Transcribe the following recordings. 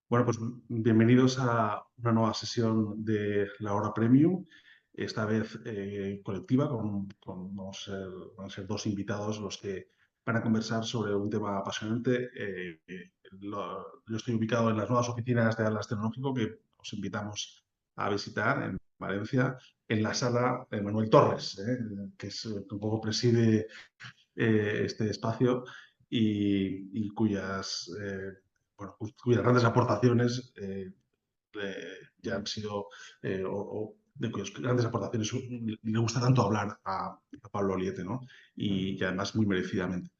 Bueno, pues bienvenidos a una nueva sesión de la hora premium, esta vez colectiva, van a ser dos invitados los que van a conversar sobre un tema apasionante. Yo estoy ubicado en las nuevas oficinas de Atlas Tecnológico que os invitamos a visitar en Valencia, en la sala de Manuel Torres, que es un poco preside este espacio y cuyas grandes aportaciones ya han sido, o de cuyas grandes aportaciones le gusta tanto hablar a Pablo Oliete, ¿no? Y además muy merecidamente.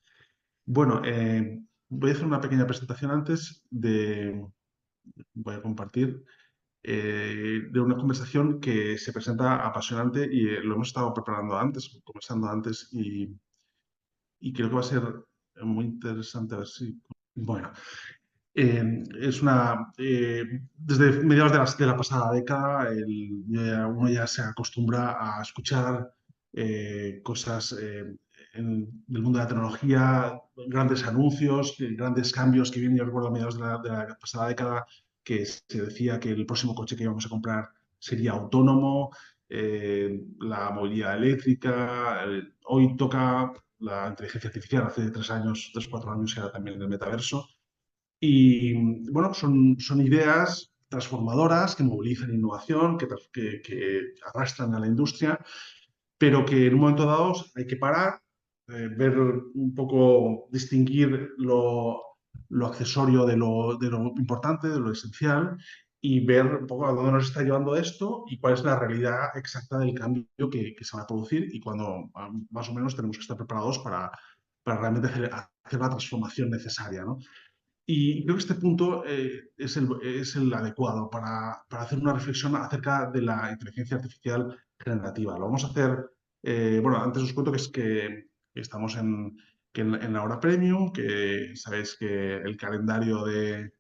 Bueno, voy a hacer una pequeña presentación voy a compartir de una conversación que se presenta apasionante y lo hemos estado preparando antes, conversando antes y creo que va a ser muy interesante. A ver si. Bueno, desde mediados de la pasada década, uno ya se acostumbra a escuchar cosas del mundo de la tecnología, grandes anuncios, grandes cambios que vienen. Yo recuerdo a mediados de la pasada década que se decía que el próximo coche que íbamos a comprar sería autónomo, la movilidad eléctrica. Hoy toca la inteligencia artificial, hace 3 años, 3, 4 años era también el metaverso. Y bueno, son ideas transformadoras que movilizan innovación, que arrastran a la industria, pero que en un momento dado hay que parar, ver un poco, distinguir lo accesorio de lo importante, de lo esencial, y ver un poco a dónde nos está llevando esto y cuál es la realidad exacta del cambio que se va a producir y cuando más o menos tenemos que estar preparados para realmente hacer la transformación necesaria, ¿no? Y creo que este punto es el adecuado para hacer una reflexión acerca de la inteligencia artificial generativa. Lo vamos a hacer, bueno, antes os cuento que estamos en la hora premium, que sabéis que el calendario de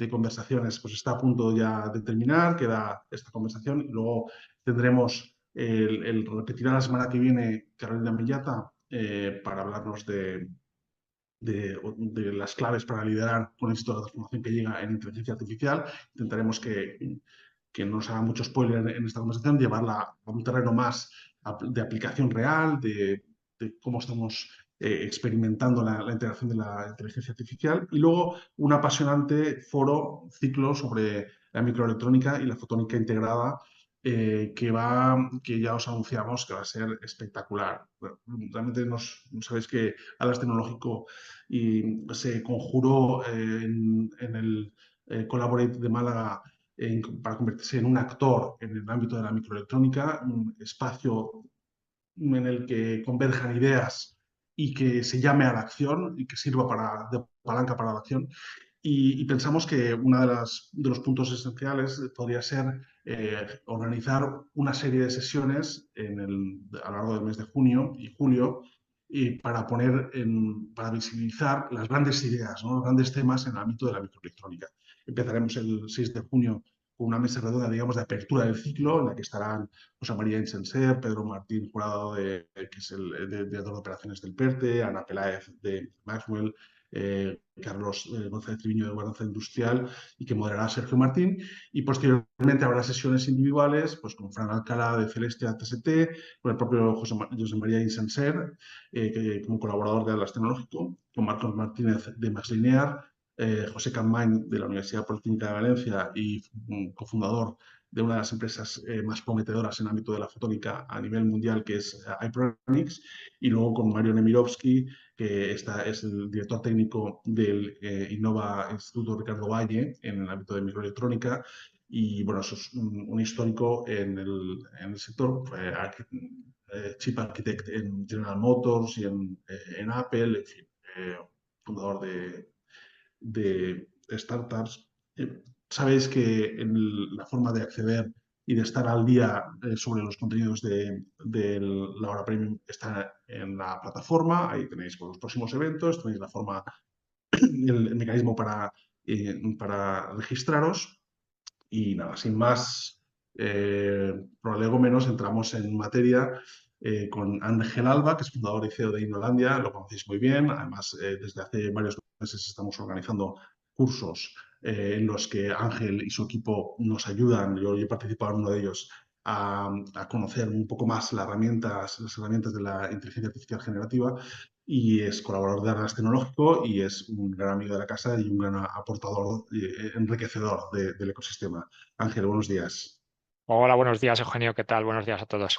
conversaciones pues está a punto ya de terminar, queda esta conversación y luego tendremos, repetirá la semana que viene Carolina Millata para hablarnos de las claves para liderar con éxito la transformación que llega en inteligencia artificial. Intentaremos que no nos haga mucho spoiler en esta conversación, llevarla a un terreno más de aplicación real, de cómo estamos experimentando la integración de la inteligencia artificial. Y luego un apasionante ciclo sobre la microelectrónica y la fotónica integrada, que ya os anunciamos que va a ser espectacular. Bueno, realmente sabéis que Atlas Tecnológico se conjuró en el Collaborate de Málaga para convertirse en un actor en el ámbito de la microelectrónica, un espacio en el que converjan ideas y que se llame a la acción y que sirva de palanca para la acción. Y pensamos que uno de los puntos esenciales podría ser organizar una serie de sesiones a lo largo del mes de junio y julio y para visibilizar las grandes ideas, ¿no? Los grandes temas en el ámbito de la microelectrónica. Empezaremos el 6 de junio con una mesa redonda, digamos, de apertura del ciclo, en la que estarán José María Insenser, Pedro Martín Jurado, que es el director de operaciones del PERTE, Ana Peláez de Maxwell, Carlos González Triviño de Gobernanza Industrial y que moderará Sergio Martín. Y posteriormente habrá sesiones individuales pues, con Fran Alcalá de Celestia TST, con el propio José María Insenser, como colaborador de Atlas Tecnológico, con Marcos Martínez de Max Linear, José Campmany de la Universidad Politécnica de Valencia y cofundador de una de las empresas más prometedoras en el ámbito de la fotónica a nivel mundial, que es iPronics, y luego con Mario Nemirovsky, que es el director técnico del Innova Instituto Ricardo Valle en el ámbito de microelectrónica. Y bueno, eso es un histórico en el sector, Chief Architect en General Motors y en Apple, en fin, fundador de startups. Sabéis que la forma de acceder y de estar al día sobre los contenidos de la hora premium está en la plataforma. Ahí tenéis los próximos eventos, tenéis el mecanismo para registraros. Y nada, sin más prolego menos, entramos en materia con Ángel Alba, que es fundador y CEO de Innolandia. Lo conocéis muy bien. Además, desde hace varios meses estamos organizando cursos en los que Ángel y su equipo nos ayudan, yo he participado en uno de ellos, a conocer un poco más las herramientas de la inteligencia artificial generativa, y es colaborador de Arras Tecnológico y es un gran amigo de la casa y un gran aportador enriquecedor del ecosistema. Ángel, buenos días. Hola, buenos días, Eugenio. ¿Qué tal? Buenos días a todos.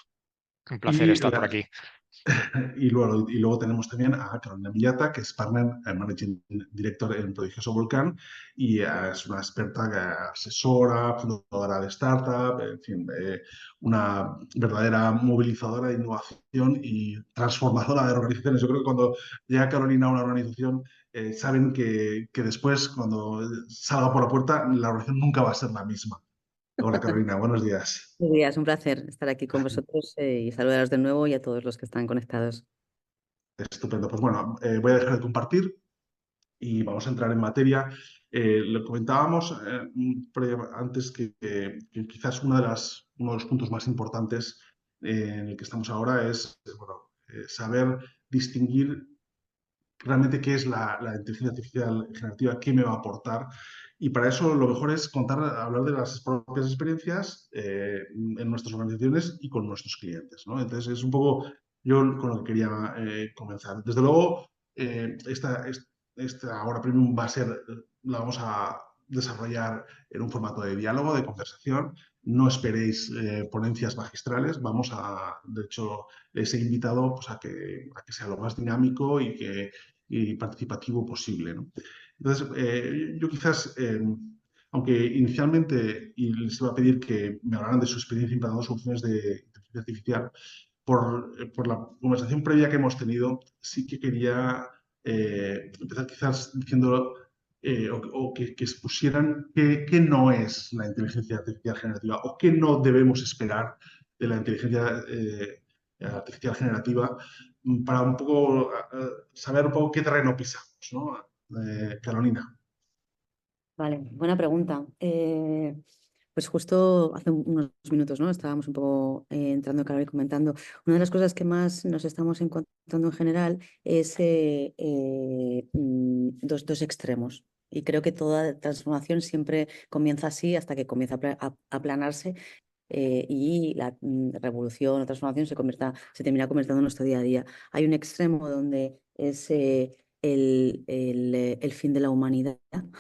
Un placer Y, estar por la- aquí. y luego tenemos también a Carolina Millata, que es Partner Managing Director en Prodigioso Volcán, y es una experta asesora, fundadora de startup, en fin, una verdadera movilizadora de innovación y transformadora de organizaciones. Yo creo que cuando llega Carolina a una organización, saben que después, cuando salga por la puerta, la organización nunca va a ser la misma. Hola Carolina, buenos días. Buenos días, un placer estar aquí con vosotros y saludaros de nuevo y a todos los que están conectados. Estupendo. Pues bueno, voy a dejar de compartir y vamos a entrar en materia. Lo comentábamos antes que quizás uno de los puntos más importantes en el que estamos ahora es bueno, saber distinguir realmente qué es la inteligencia artificial generativa, qué me va a aportar. Y para eso lo mejor es hablar de las propias experiencias en nuestras organizaciones y con nuestros clientes, ¿no? Entonces es un poco yo con lo que quería comenzar. Desde luego, esta ahora premium la vamos a desarrollar en un formato de diálogo, de conversación. No esperéis ponencias magistrales. De hecho, les he invitado pues, a que sea lo más dinámico y participativo posible, ¿no? Entonces, yo quizás, aunque inicialmente y les iba a pedir que me hablaran de su experiencia implantando soluciones de inteligencia artificial, por la conversación previa que hemos tenido, sí que quería empezar quizás diciendo o que expusieran qué no es la inteligencia artificial generativa o qué no debemos esperar de la inteligencia artificial generativa para un poco saber un poco qué terreno pisamos, ¿no? Carolina. Vale, buena pregunta. Pues justo hace unos minutos, ¿no? Estábamos un poco entrando, Carol, y comentando. Una de las cosas que más nos estamos encontrando en general es dos extremos. Y creo que toda transformación siempre comienza así hasta que comienza a aplanarse y la revolución o transformación se termina convirtiendo en nuestro día a día. Hay un extremo donde es el fin de la humanidad, ¿no?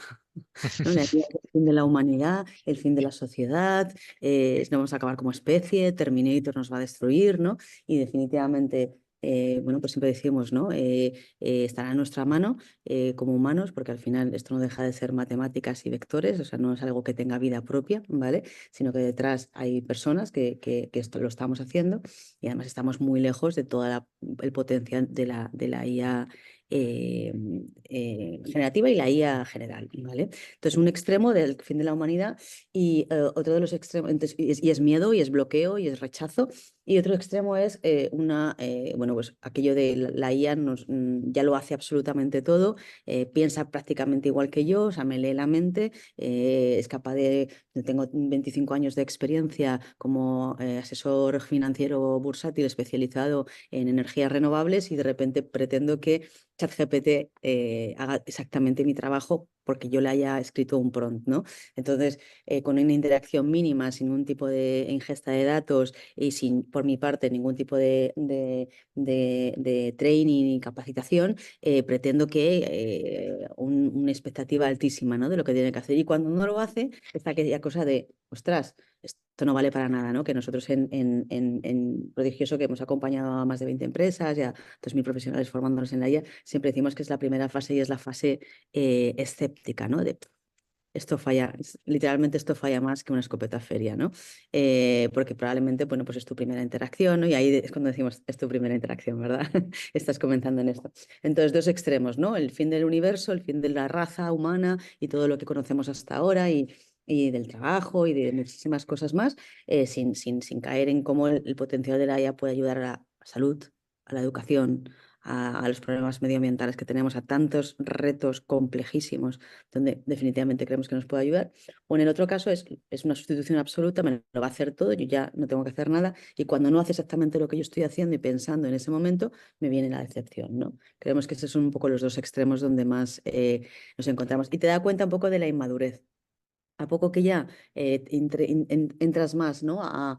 La idea del fin de la humanidad, el fin de la sociedad, no vamos a acabar como especie, Terminator nos va a destruir, ¿no? Y definitivamente, bueno, pues siempre decimos, ¿no? Estará en nuestra mano como humanos, porque al final esto no deja de ser matemáticas y vectores, o sea, no es algo que tenga vida propia, ¿vale? Sino que detrás hay personas que esto lo estamos haciendo y además estamos muy lejos de todo el potencial de la IA generativa y la IA general, ¿vale? Entonces, un extremo del fin de la humanidad y otro de los extremos, entonces, y es miedo, y es bloqueo, y es rechazo, y otro extremo es bueno, pues aquello de la IA ya lo hace absolutamente todo, piensa prácticamente igual que yo, o sea, me lee la mente, es capaz tengo 25 años de experiencia como asesor financiero bursátil especializado en energías renovables y de repente pretendo que ChatGPT haga exactamente mi trabajo porque yo le haya escrito un prompt, ¿no? Entonces, con una interacción mínima, sin ningún tipo de ingesta de datos y sin, por mi parte, ningún tipo de training y capacitación, pretendo que una expectativa altísima, ¿no? De lo que tiene que hacer. Y cuando no lo hace, está aquella cosa de, ostras, esto no vale para nada, ¿no? Que nosotros en Prodigioso, que hemos acompañado a más de 20 empresas, ya 2.000 profesionales formándonos en la IA, siempre decimos que es la primera fase y es la fase escéptica, ¿no? De esto falla, literalmente esto falla más que una escopeta feria, ¿no? Porque probablemente, bueno, pues es tu primera interacción, ¿no? Y ahí es cuando decimos, es tu primera interacción, ¿verdad? Estás comenzando en esto. Entonces, dos extremos, ¿no? El fin del universo, el fin de la raza humana y todo lo que conocemos hasta ahora y del trabajo y de muchísimas cosas más, sin caer en cómo el potencial de la IA puede ayudar a la salud, a la educación, a los problemas medioambientales que tenemos, a tantos retos complejísimos, donde definitivamente creemos que nos puede ayudar. O en el otro caso es una sustitución absoluta, me lo va a hacer todo, yo ya no tengo que hacer nada, y cuando no hace exactamente lo que yo estoy haciendo y pensando en ese momento, me viene la decepción, ¿no? Creemos que esos son un poco los dos extremos donde más nos encontramos. Y te da cuenta un poco de la inmadurez. A poco que ya entras más, ¿no?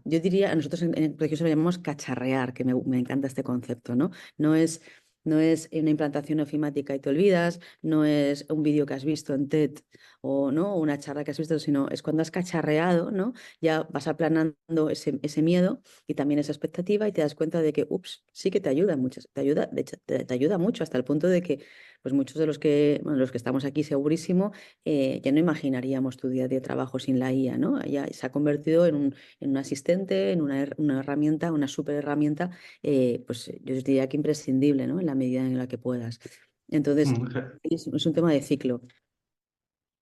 Yo diría, a nosotros en Proyectos lo llamamos cacharrear, que me encanta este concepto, ¿no? No es, no es una implantación ofimática y te olvidas, no es un vídeo que has visto en TED o ¿no? una charla que has visto, sino es cuando has cacharreado, ¿no? Ya vas aplanando ese miedo y también esa expectativa y te das cuenta de que, ups, sí que te ayuda mucho, te ayuda, de hecho, te ayuda mucho hasta el punto de que, pues muchos de los que estamos aquí segurísimo, ya no imaginaríamos tu día de trabajo sin la IA, ¿no? Ya se ha convertido en un asistente, en una herramienta, una súper herramienta, pues yo os diría que imprescindible, ¿no? En la medida en la que puedas. Entonces, Mm. es un tema de ciclo.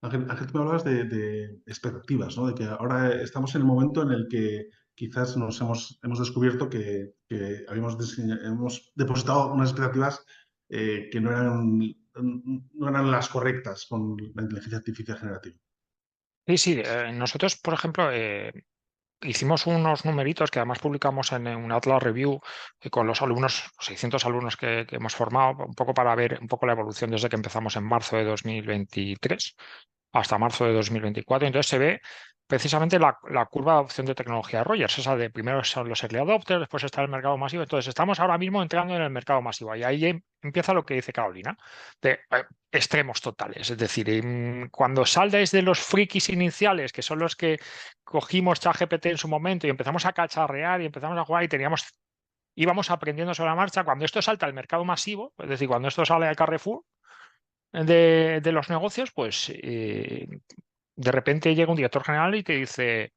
Ángel, tú me hablabas de expectativas, ¿no? De que ahora estamos en el momento en el que quizás hemos descubierto que hemos depositado unas expectativas que no eran las correctas con la inteligencia artificial generativa. Sí, sí, nosotros, por ejemplo, hicimos unos numeritos que además publicamos en un Atlas Review con los alumnos, 600 alumnos que hemos formado, un poco para ver un poco la evolución desde que empezamos en marzo de 2023 hasta marzo de 2024. Entonces se ve precisamente la curva de adopción de tecnología de Rogers, esa de primero son los early adopters, después está el mercado masivo. Entonces estamos ahora mismo entrando en el mercado masivo y ahí empieza lo que dice Carolina, de extremos totales. Es decir, cuando sales de los frikis iniciales, que son los que cogimos ChatGPT en su momento y empezamos a cacharrear y empezamos a jugar y íbamos aprendiendo sobre la marcha, cuando esto salta al mercado masivo, es decir, cuando esto sale al Carrefour de los negocios, pues de repente llega un director general y te dice,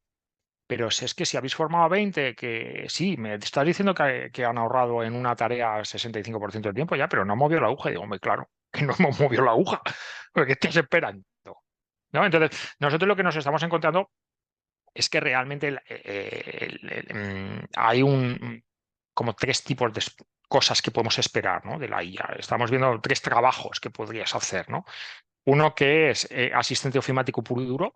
pero si es que si habéis formado a 20, que sí, me estás diciendo que han ahorrado en una tarea 65% del tiempo ya, pero no han movido la aguja. Y digo, hombre, claro, que no hemos movido la aguja, porque estás esperando, ¿no? Entonces, nosotros lo que nos estamos encontrando es que realmente hay como tres tipos de cosas que podemos esperar, ¿no? De la IA. Estamos viendo tres trabajos que podrías hacer, ¿no? Uno que es asistente ofimático puro y duro,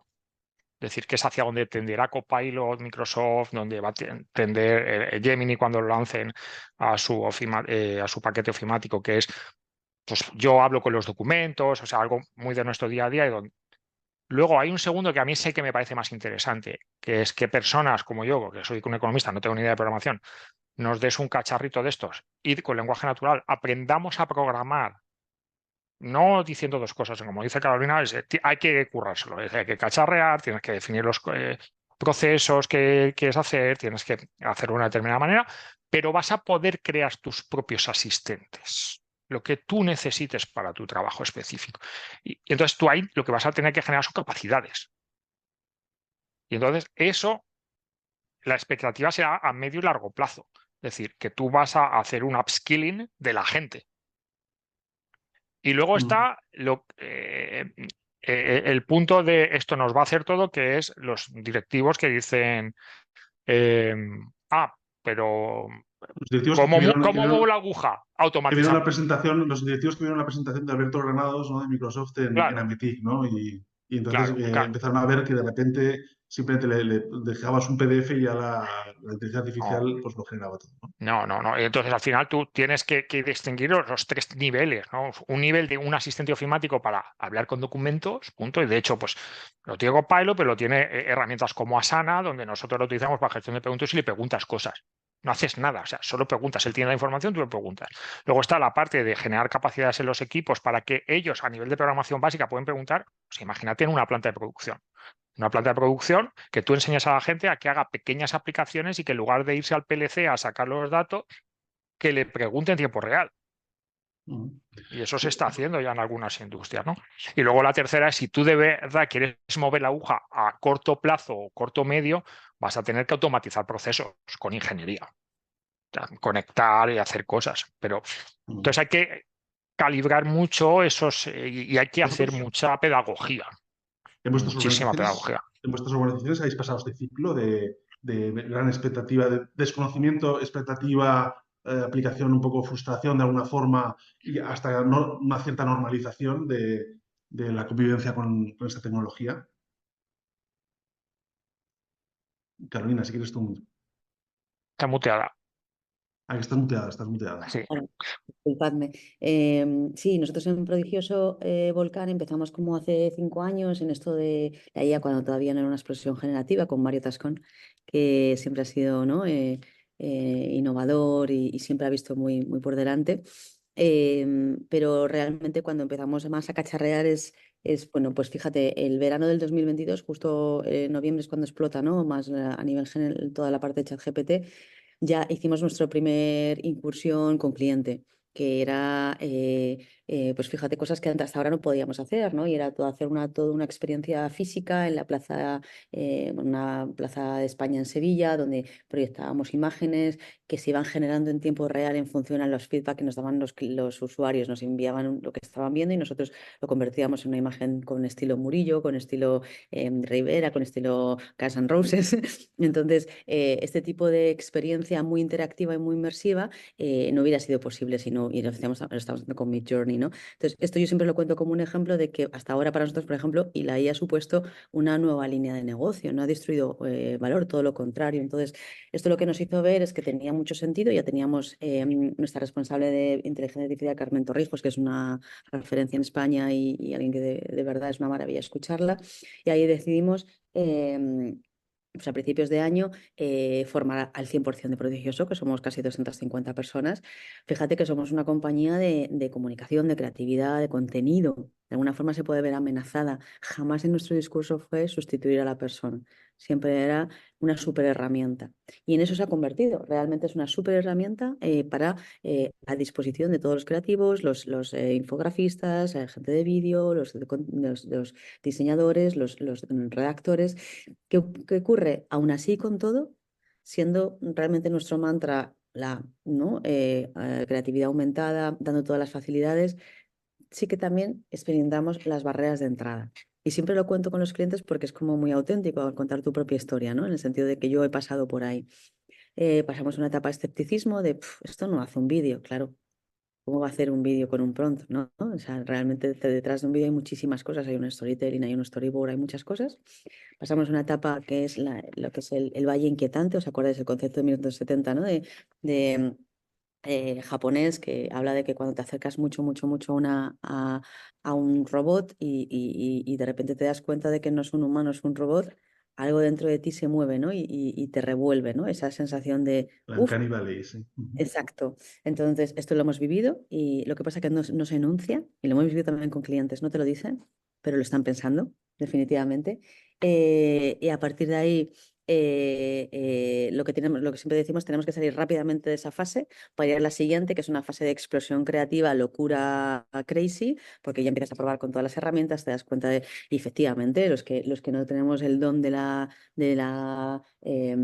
es decir, que es hacia donde tenderá Copilot, Microsoft, donde va a tender Gemini cuando lo lancen a su paquete ofimático, que es, pues yo hablo con los documentos, o sea, algo muy de nuestro día a día. Luego hay un segundo que a mí sé que me parece más interesante, que es que personas como yo, que soy un economista, no tengo ni idea de programación, nos des un cacharrito de estos y con lenguaje natural aprendamos a programar, no diciendo dos cosas, como dice Carolina, hay que currárselo, hay que cacharrear, tienes que definir los procesos que quieres hacer, tienes que hacerlo de una determinada manera, pero vas a poder crear tus propios asistentes, lo que tú necesites para tu trabajo específico. Y entonces tú ahí lo que vas a tener que generar son capacidades. Y entonces eso, la expectativa será a medio y largo plazo. Es decir, que tú vas a hacer un upskilling de la gente. Y luego está el punto de esto nos va a hacer todo, que es los directivos que dicen, pero Los directivos ¿cómo muevo la aguja? que vieron la Automatizando. presentación, los directivos que vieron la presentación de Alberto Granados, ¿no? de Microsoft en Claro, Ametic, ¿no? Y entonces claro, claro. empezaron a ver que de repente simplemente le dejabas un PDF y ya la inteligencia No, artificial pues lo generaba todo, ¿no? no. Entonces, al final tú tienes que distinguir los tres niveles, ¿no? Un nivel de un asistente ofimático para hablar con documentos, punto. Y de hecho, pues lo tiene Copilot, pero lo tiene herramientas como Asana, donde nosotros lo utilizamos para gestión de preguntas y le preguntas cosas. No haces nada, o sea, solo preguntas. Él tiene la información, tú le preguntas. Luego está la parte de generar capacidades en los equipos para que ellos, a nivel de programación básica, pueden preguntar. Pues imagínate en una planta de producción. Una planta de producción que tú enseñas a la gente a que haga pequeñas aplicaciones y que en lugar de irse al PLC a sacar los datos, que le pregunte en tiempo real. Ujú. Y eso se está haciendo ya en algunas industrias, ¿no? Y luego la tercera es, si tú de verdad quieres mover la aguja a corto plazo o corto medio, vas a tener que automatizar procesos con ingeniería. O sea, conectar y hacer cosas. Pero entonces hay que calibrar mucho esos y hay que hacer Vosotros, mucha pedagogía, muchísima pedagogía. en vuestras organizaciones habéis pasado este ciclo de gran expectativa, de desconocimiento, expectativa aplicación, un poco frustración de alguna forma y hasta una cierta normalización de la convivencia con esta tecnología. Carolina, si quieres tú. Está muteada. Ah, que estás muteada, estás muteada. Sí. Bueno, disculpadme. Sí, nosotros en Prodigioso Volcán empezamos como hace 5 años en esto de la IA, cuando todavía no era una explosión generativa, con Mario Tascón, que siempre ha sido, ¿no? Innovador y siempre ha visto muy, muy por delante. Pero realmente cuando empezamos más a cacharrear bueno, pues fíjate, el verano del 2022, justo en noviembre es cuando explota, ¿no? Más a nivel general toda la parte de ChatGPT. Ya hicimos nuestra primer incursión con cliente, que era, pues fíjate, cosas que hasta ahora no podíamos hacer, ¿no? Y era toda una experiencia física en la plaza, una plaza de España en Sevilla, donde proyectábamos imágenes que se iban generando en tiempo real en función a los feedback que nos daban los usuarios, nos enviaban lo que estaban viendo y nosotros lo convertíamos en una imagen con estilo Murillo, con estilo Rivera, con estilo Guns N' Roses. Entonces, este tipo de experiencia muy interactiva y muy inmersiva no hubiera sido posible si no, y lo estamos haciendo con Midjourney, ¿no? Entonces, esto yo siempre lo cuento como un ejemplo de que hasta ahora para nosotros, por ejemplo, y la IA ha supuesto una nueva línea de negocio, no ha destruido valor, todo lo contrario. Entonces, esto lo que nos hizo ver es que tenía mucho sentido. Ya teníamos nuestra responsable de inteligencia artificial, Carmen Torrijos, que es una referencia en España y alguien que de verdad es una maravilla escucharla. Y ahí decidimos pues a principios de año, formar al 100% de Prodigioso, que somos casi 250 personas. Fíjate que somos una compañía de comunicación, de creatividad, de contenido. De alguna forma se puede ver amenazada. Jamás en nuestro discurso fue sustituir a la persona. Siempre era una súper herramienta. Y en eso se ha convertido. Realmente es una súper herramienta para a disposición de todos los creativos, los infografistas, gente de vídeo, los diseñadores, los redactores. ¿Qué ocurre? Aún así, con todo, siendo realmente nuestro mantra la, ¿no? Creatividad aumentada, dando todas las facilidades, sí que también experimentamos las barreras de entrada. Y siempre lo cuento con los clientes porque es como muy auténtico al contar tu propia historia, ¿no? En el sentido de que yo he pasado por ahí. Pasamos una etapa de escepticismo de, esto no hace un vídeo, claro. ¿Cómo va a hacer un vídeo con un prompt, ¿no? O sea, realmente detrás de un vídeo hay muchísimas cosas, hay un storytelling, hay un storyboard, hay muchas cosas. Pasamos una etapa que es lo que es el valle inquietante, ¿os acordáis del concepto de 1970, ¿no? De japonés, que habla de que cuando te acercas mucho, mucho, mucho a un robot y de repente te das cuenta de que no es un humano, es un robot, algo dentro de ti se mueve, ¿no? Y te revuelve, ¿no? Esa sensación de, La uff, Uncanny Valley, sí. exacto. Entonces, esto lo hemos vivido y lo que pasa es que no se enuncia, y lo hemos vivido también con clientes, no te lo dicen, pero lo están pensando, definitivamente. Y a partir de ahí, lo que siempre decimos, tenemos que salir rápidamente de esa fase para ir a la siguiente, que es una fase de explosión creativa, locura crazy, porque ya empiezas a probar con todas las herramientas, te das cuenta de, y efectivamente, los que no tenemos el don de la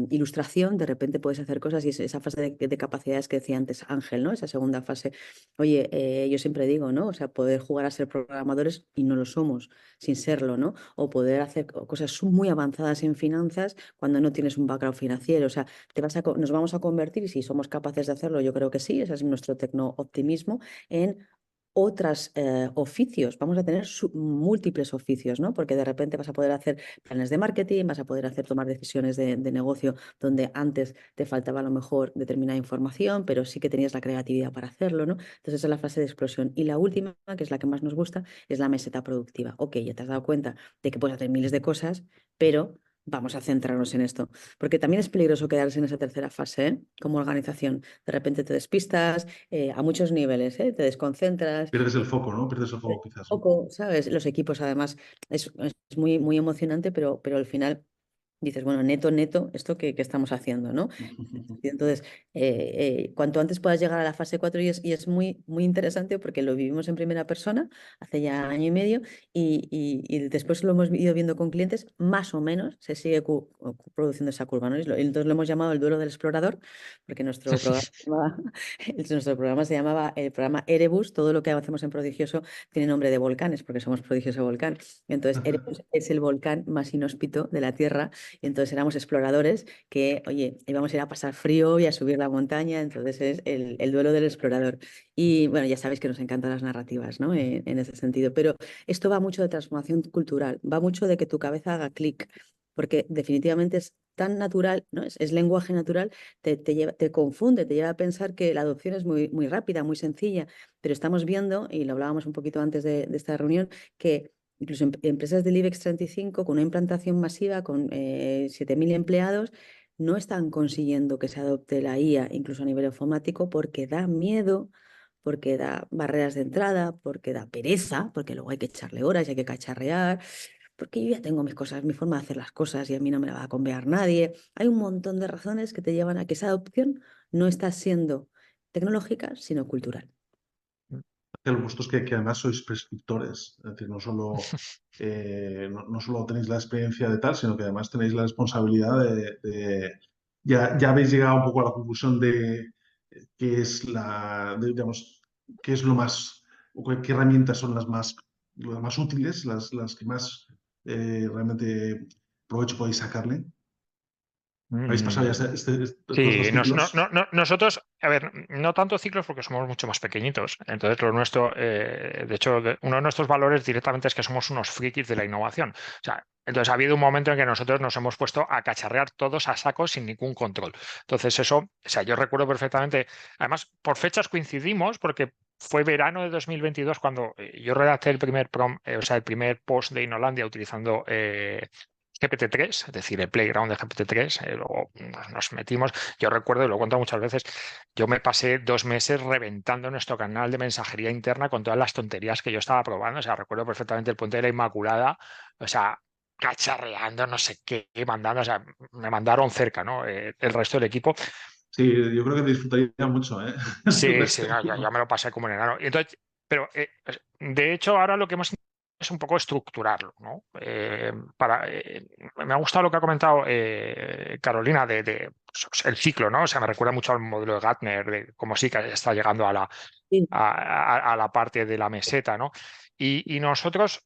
ilustración, de repente puedes hacer cosas y es esa fase de capacidades que decía antes Ángel, ¿no? Esa segunda fase. Oye, yo siempre digo, ¿no? O sea, poder jugar a ser programadores y no lo somos, sin serlo, ¿no? O poder hacer cosas muy avanzadas en finanzas cuando no tienes un background financiero. O sea, nos vamos a convertir, y si somos capaces de hacerlo, yo creo que sí, ese es nuestro tecno-optimismo, en otros oficios, vamos a tener múltiples oficios, ¿no? Porque de repente vas a poder hacer planes de marketing, vas a poder tomar decisiones de negocio donde antes te faltaba a lo mejor determinada información, pero sí que tenías la creatividad para hacerlo, ¿no? Entonces esa es la fase de explosión. Y la última, que es la que más nos gusta, es la meseta productiva. Ok, ya te has dado cuenta de que puedes hacer miles de cosas, pero vamos a centrarnos en esto, porque también es peligroso quedarse en esa tercera fase, ¿eh? Como organización. De repente te despistas a muchos niveles, ¿eh? Te desconcentras. Pierdes el foco, ¿no? Pierdes el foco quizás, ¿no? Poco, ¿sabes? Los equipos además es muy, muy emocionante, pero al final dices, bueno, neto, neto, esto que estamos haciendo, ¿no? Y entonces, cuanto antes puedas llegar a la fase 4 y es muy, muy interesante porque lo vivimos en primera persona hace ya año y medio y después lo hemos ido viendo con clientes, más o menos se sigue produciendo esa curva, ¿no? Entonces lo hemos llamado el duelo del explorador porque nuestro programa se llamaba el programa Erebus. Todo lo que hacemos en Prodigioso tiene nombre de volcanes porque somos Prodigioso Volcán. Entonces, Erebus es el volcán más inhóspito de la Tierra Y entonces éramos exploradores que, oye, íbamos a ir a pasar frío y a subir la montaña, entonces es el duelo del explorador. Y bueno, ya sabéis que nos encantan las narrativas, ¿no? En ese sentido, pero esto va mucho de transformación cultural, va mucho de que tu cabeza haga clic, porque definitivamente es tan natural, ¿no? Es lenguaje natural, te confunde, te lleva a pensar que la adopción es muy, muy rápida, muy sencilla, pero estamos viendo, y lo hablábamos un poquito antes de esta reunión, que incluso empresas del IBEX 35 con una implantación masiva, con 7.000 empleados, no están consiguiendo que se adopte la IA, incluso a nivel informático, porque da miedo, porque da barreras de entrada, porque da pereza, porque luego hay que echarle horas y hay que cacharrear, porque yo ya tengo mis cosas, mi forma de hacer las cosas y a mí no me la va a cambiar nadie. Hay un montón de razones que te llevan a que esa adopción no está siendo tecnológica, sino cultural. El gusto es que además sois prescriptores, es decir, no solo tenéis la experiencia de tal, sino que además tenéis la responsabilidad ya habéis llegado un poco a la conclusión de qué es digamos, qué es lo más, o qué herramientas son las más útiles, las que más realmente provecho podéis sacarle. ¿Habéis pasado ya todos Sí, los ciclos? nosotros, a ver, no tanto ciclos porque somos mucho más pequeñitos. Entonces, lo nuestro, de hecho, uno de nuestros valores directamente es que somos unos frikis de la innovación. O sea, entonces ha habido un momento en que nosotros nos hemos puesto a cacharrear todos a saco sin ningún control. Entonces, eso, o sea, yo recuerdo perfectamente, además, por fechas coincidimos porque fue verano de 2022 cuando yo redacté el primer el primer post de Innolandia utilizando GPT-3, es decir, el playground de GPT-3, luego nos metimos, yo recuerdo, y lo he contado muchas veces, yo me pasé 2 meses reventando nuestro canal de mensajería interna con todas las tonterías que yo estaba probando, o sea, recuerdo perfectamente el Puente de la Inmaculada, o sea, cacharreando, no sé qué, mandando, o sea, me mandaron cerca, ¿no? El resto del equipo. Sí, yo creo que disfrutaría mucho, ¿eh? Sí, sí, no, yo me lo pasé como un enano. Y entonces, pero de hecho, ahora lo que hemos intentado es un poco estructurarlo, ¿no? Me ha gustado lo que ha comentado Carolina pues, el ciclo, ¿no? O sea, me recuerda mucho al modelo de Gartner, de cómo sí que está llegando Sí. a la parte de la meseta, ¿no? Y nosotros,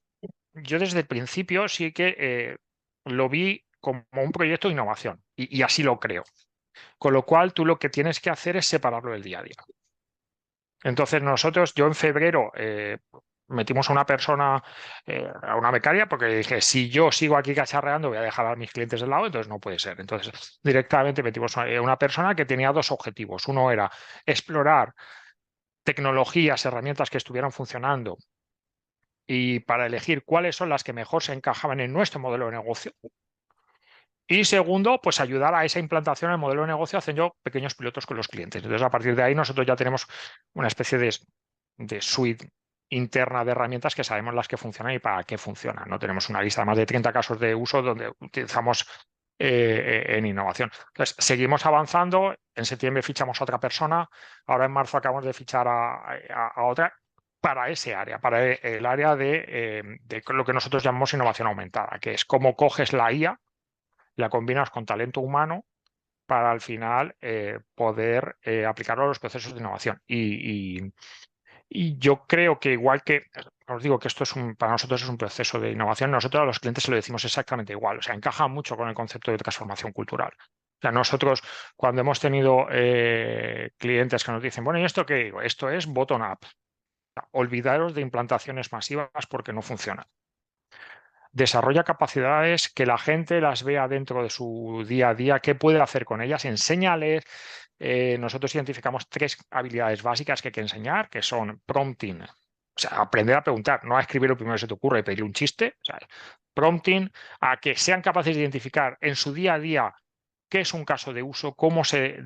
yo desde el principio sí que lo vi como un proyecto de innovación y así lo creo. Con lo cual, tú lo que tienes que hacer es separarlo del día a día. Entonces nosotros, yo en febrero metimos a una persona, a una becaria, porque dije, si yo sigo aquí cacharreando, voy a dejar a mis clientes de lado, entonces no puede ser. Entonces directamente metimos a una persona que tenía dos objetivos. Uno era explorar tecnologías, herramientas que estuvieran funcionando y para elegir cuáles son las que mejor se encajaban en nuestro modelo de negocio. Y segundo, pues ayudar a esa implantación al modelo de negocio haciendo pequeños pilotos con los clientes. Entonces, a partir de ahí, nosotros ya tenemos una especie de suite interna de herramientas que sabemos las que funcionan y para qué funcionan. ¿No? Tenemos una lista de más de 30 casos de uso donde utilizamos en innovación. Entonces, seguimos avanzando. En septiembre fichamos a otra persona. Ahora en marzo acabamos de fichar a otra para ese área, para el área de lo que nosotros llamamos innovación aumentada, que es cómo coges la IA, la combinas con talento humano para al final poder aplicarlo a los procesos de innovación. Y yo creo que igual que, os digo que esto para nosotros es un proceso de innovación, nosotros a los clientes se lo decimos exactamente igual, o sea, encaja mucho con el concepto de transformación cultural. O sea, nosotros cuando hemos tenido clientes que nos dicen, bueno, ¿y esto qué digo? Esto es bottom-up. Olvidaros de implantaciones masivas porque no funcionan. Desarrolla capacidades que la gente las vea dentro de su día a día, qué puede hacer con ellas, enséñales. Nosotros identificamos 3 habilidades básicas que hay que enseñar, que son prompting, o sea, aprender a preguntar, no a escribir lo primero que se te ocurre y pedir un chiste, o sea, prompting, a que sean capaces de identificar en su día a día qué es un caso de uso, cómo se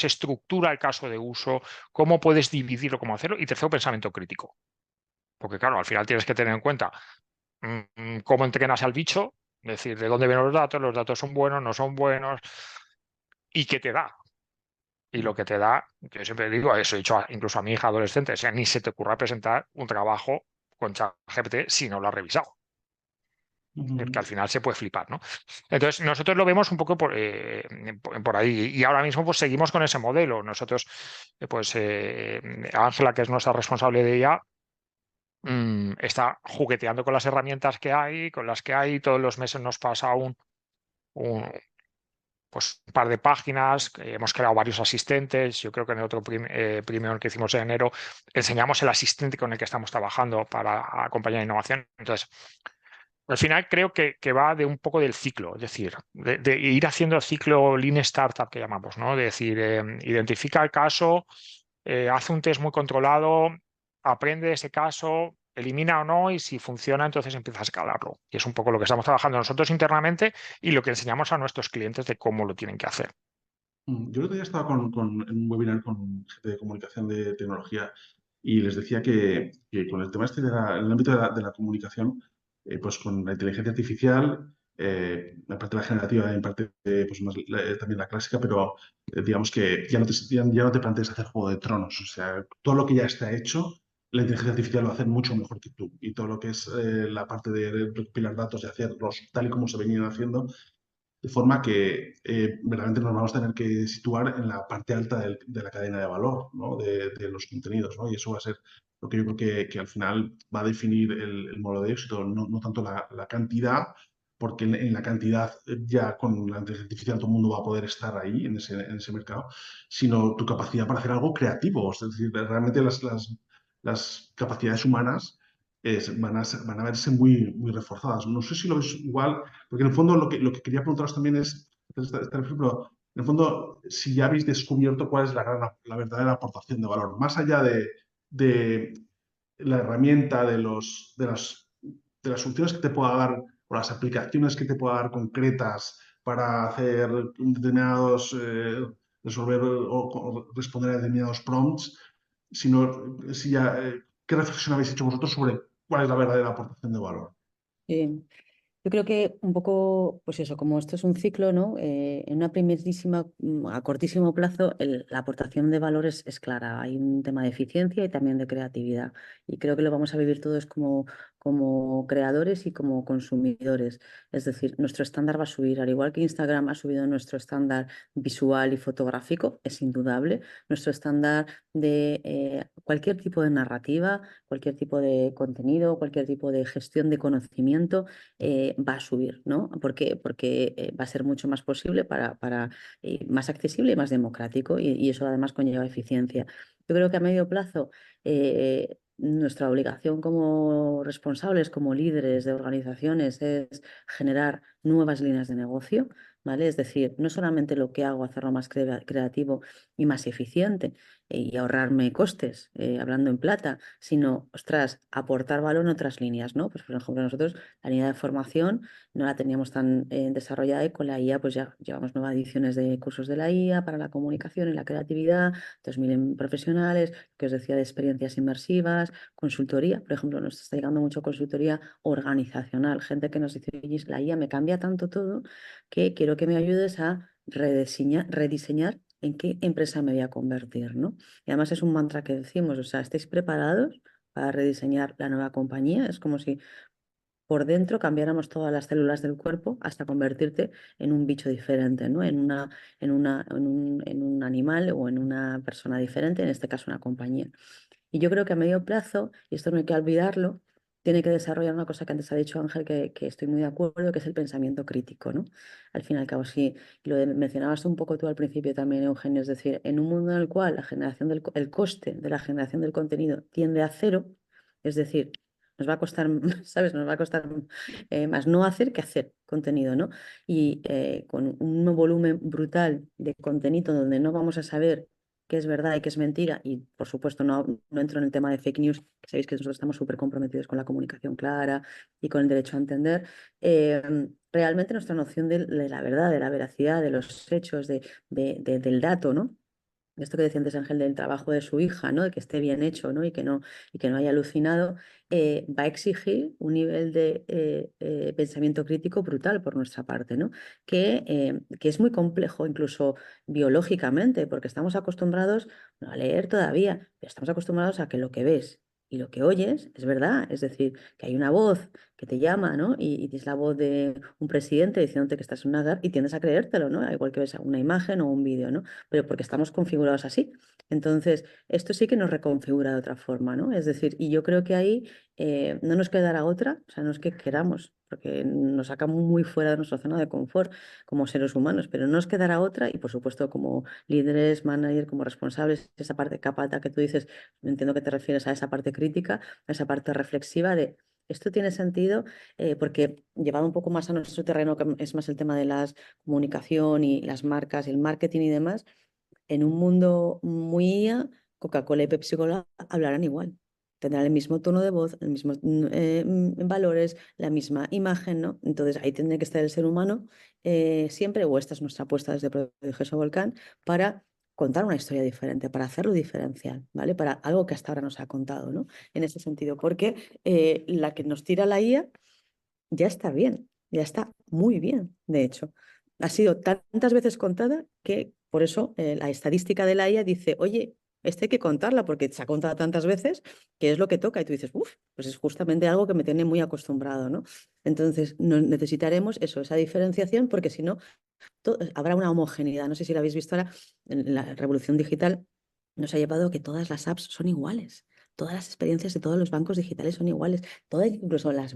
estructura el caso de uso, cómo puedes dividirlo, cómo hacerlo, y tercero, pensamiento crítico. Porque claro, al final tienes que tener en cuenta cómo entrenas al bicho, es decir, de dónde vienen los datos son buenos, no son buenos, y qué te da. Y lo que te da, yo siempre digo, eso he dicho incluso a mi hija adolescente, o sea, ni se te ocurra presentar un trabajo con ChatGPT si no lo has revisado. Que al final se puede flipar, ¿no? Entonces, nosotros lo vemos un poco por ahí. Y ahora mismo, pues seguimos con ese modelo. Nosotros, Ángela, que es nuestra responsable de IA, está jugueteando con las herramientas que hay, con las que hay. Todos los meses nos pasa pues un par de páginas, hemos creado varios asistentes. Yo creo que en el otro primero que hicimos en enero enseñamos el asistente con el que estamos trabajando para acompañar innovación. Entonces, al final creo que va de un poco del ciclo, es decir, de ir haciendo el ciclo Lean Startup que llamamos, ¿no? Es decir, identifica el caso, hace un test muy controlado, aprende de ese caso, elimina o no, y si funciona, entonces empieza a escalarlo. Y es un poco lo que estamos trabajando nosotros internamente y lo que enseñamos a nuestros clientes de cómo lo tienen que hacer. Yo el otro día estaba en un webinar con gente de comunicación de tecnología y les decía que con el tema este en el ámbito de la comunicación, pues con la inteligencia artificial, en parte la generativa, en parte pues más también la clásica, pero digamos que ya no te plantees hacer Juego de Tronos. O sea, todo lo que ya está hecho, la inteligencia artificial lo va a hacer mucho mejor que tú. Y todo lo que es la parte de recopilar datos y hacerlos tal y como se venían haciendo, de forma que verdaderamente nos vamos a tener que situar en la parte alta de la cadena de valor, ¿no? de los contenidos, ¿no? Y eso va a ser lo que yo creo que al final va a definir el modelo de éxito, no tanto la cantidad, porque en la cantidad ya con la inteligencia artificial todo el mundo va a poder estar ahí en ese mercado, sino tu capacidad para hacer algo creativo. Es decir, realmente las capacidades humanas van a verse muy reforzadas. No sé si lo ves igual, porque en el fondo lo que quería preguntaros también es, por ejemplo, en el fondo, si ya habéis descubierto cuál es la verdadera aportación de valor, más allá de la herramienta, de las soluciones que te pueda dar o las aplicaciones que te pueda dar concretas para hacer determinados, resolver o responder a determinados prompts, sino si ya, ¿qué reflexión habéis hecho vosotros sobre cuál es la verdadera aportación de valor? Yo creo que un poco, pues eso, como esto es un ciclo, ¿no? En una primerísima, a cortísimo plazo, la aportación de valores es clara. Hay un tema de eficiencia y también de creatividad. Y creo que lo vamos a vivir todos como creadores y como consumidores. Es decir, nuestro estándar va a subir, al igual que Instagram ha subido nuestro estándar visual y fotográfico, es indudable. Nuestro estándar de cualquier tipo de narrativa, cualquier tipo de contenido, cualquier tipo de gestión de conocimiento va a subir, ¿no? ¿Por qué? Porque va a ser mucho más posible más accesible y más democrático y eso además conlleva eficiencia. Yo creo que a medio plazo nuestra obligación como responsables, como líderes de organizaciones es generar nuevas líneas de negocio, ¿vale? Es decir, no solamente lo que hago, hacerlo más creativo y más eficiente y ahorrarme costes, hablando en plata, sino, ostras, aportar valor en otras líneas, ¿no? Pues, por ejemplo, nosotros la línea de formación no la teníamos tan desarrollada y con la IA pues ya llevamos nuevas ediciones de cursos de la IA para la comunicación y la creatividad, 2000 profesionales, que os decía de experiencias inmersivas, consultoría, por ejemplo, nos está llegando mucho consultoría organizacional, gente que nos dice, oye, la IA me cambia tanto todo que quiero que me ayudes a rediseñar en qué empresa me voy a convertir, ¿no? Y además es un mantra que decimos, o sea, ¿estáis preparados para rediseñar la nueva compañía? Es como si por dentro cambiáramos todas las células del cuerpo hasta convertirte en un bicho diferente, ¿no? En un animal o en una persona diferente, en este caso una compañía. Y yo creo que a medio plazo, y esto no hay que olvidarlo, tiene que desarrollar una cosa que antes ha dicho Ángel, que estoy muy de acuerdo, que es el pensamiento crítico, ¿no? Al fin y al cabo, sí, mencionabas un poco tú al principio también, Eugenio, es decir, en un mundo en el cual el coste de la generación del contenido tiende a cero, es decir, nos va a costar, ¿sabes? Nos va a costar más no hacer que hacer contenido, ¿no? Y con un volumen brutal de contenido donde no vamos a saber qué es verdad y qué es mentira, y por supuesto no entro en el tema de fake news, que sabéis que nosotros estamos súper comprometidos con la comunicación clara y con el derecho a entender, realmente nuestra noción de la verdad, de la veracidad, de los hechos, del dato, ¿no? Esto que decía antes Ángel del trabajo de su hija, ¿no? De que esté bien hecho, ¿no? Y que no haya alucinado, va a exigir un nivel de pensamiento crítico brutal por nuestra parte, ¿no? Que es muy complejo, incluso biológicamente, porque estamos acostumbrados no a leer todavía, pero estamos acostumbrados a que lo que ves y lo que oyes es verdad. Es decir, que hay una voz que te llama, ¿no? Y es la voz de un presidente diciéndote que estás en una guerra y tiendes a creértelo, ¿no? Igual que ves una imagen o un vídeo, ¿no? Pero porque estamos configurados así. Entonces, esto sí que nos reconfigura de otra forma, ¿no? Es decir, y yo creo que ahí no nos quedará otra, o sea, no es que queramos, porque nos saca muy fuera de nuestra zona de confort como seres humanos, pero no nos quedará otra y por supuesto como líderes, manager, como responsables, esa parte capata que tú dices, entiendo que te refieres a esa parte crítica, a esa parte reflexiva de esto tiene sentido, porque llevado un poco más a nuestro terreno, que es más el tema de la comunicación y las marcas, el marketing y demás, en un mundo muy IA, Coca-Cola y Pepsi-Cola hablarán igual. Tendrán el mismo tono de voz, el mismo valores, la misma imagen, ¿no? Entonces ahí tendría que estar el ser humano siempre, o esta es nuestra apuesta desde Prodigioso Volcán, para contar una historia diferente, para hacerlo diferencial, ¿vale? Para algo que hasta ahora nos ha contado, ¿no? En ese sentido, porque la que nos tira la IA ya está bien, ya está muy bien, de hecho. Ha sido tantas veces contada que por eso la estadística de la IA dice, oye, esta hay que contarla porque se ha contado tantas veces que es lo que toca y tú dices, uff, pues es justamente algo que me tiene muy acostumbrado, ¿no? Entonces necesitaremos eso, esa diferenciación porque si no, habrá una homogeneidad. No sé si lo habéis visto ahora, en la revolución digital nos ha llevado a que todas las apps son iguales. Todas las experiencias de todos los bancos digitales son iguales. Todas, incluso las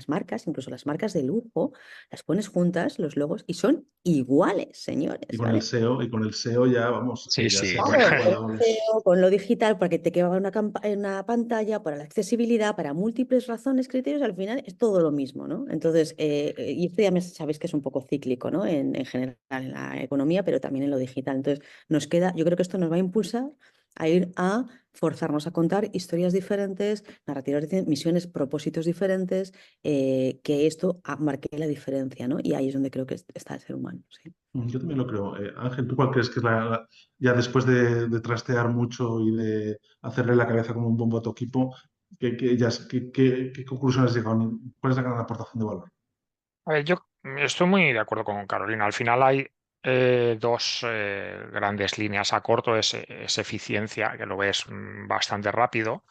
marcas, incluso las marcas de lujo, las pones juntas, los logos, y son iguales, Y señores, con el ¿vale? SEO, y con el SEO ya, vamos, Sí, ya sí, se han bueno. Claro, con el igualado los... SEO, con lo digital, para que te quede una pantalla, para la accesibilidad, para múltiples razones, criterios, al final es todo lo mismo, ¿no? Entonces, y esto ya sabéis que es un poco cíclico, ¿no? En general en la economía, pero también en lo digital. Entonces, nos queda, yo creo que esto nos va a impulsar a ir a forzarnos a contar historias diferentes, narrativas diferentes, misiones, propósitos diferentes, que esto marque la diferencia, ¿no? Y ahí es donde creo que está el ser humano, sí. Yo también lo creo. Ángel, ¿tú cuál crees que es ya después de trastear mucho y de hacerle la cabeza como un bombo a tu equipo, qué conclusiones has llegado? ¿Cuál es la gran aportación de valor? A ver, yo estoy muy de acuerdo con Carolina. Al final hay dos grandes líneas. A corto es eficiencia, que lo ves bastante rápido,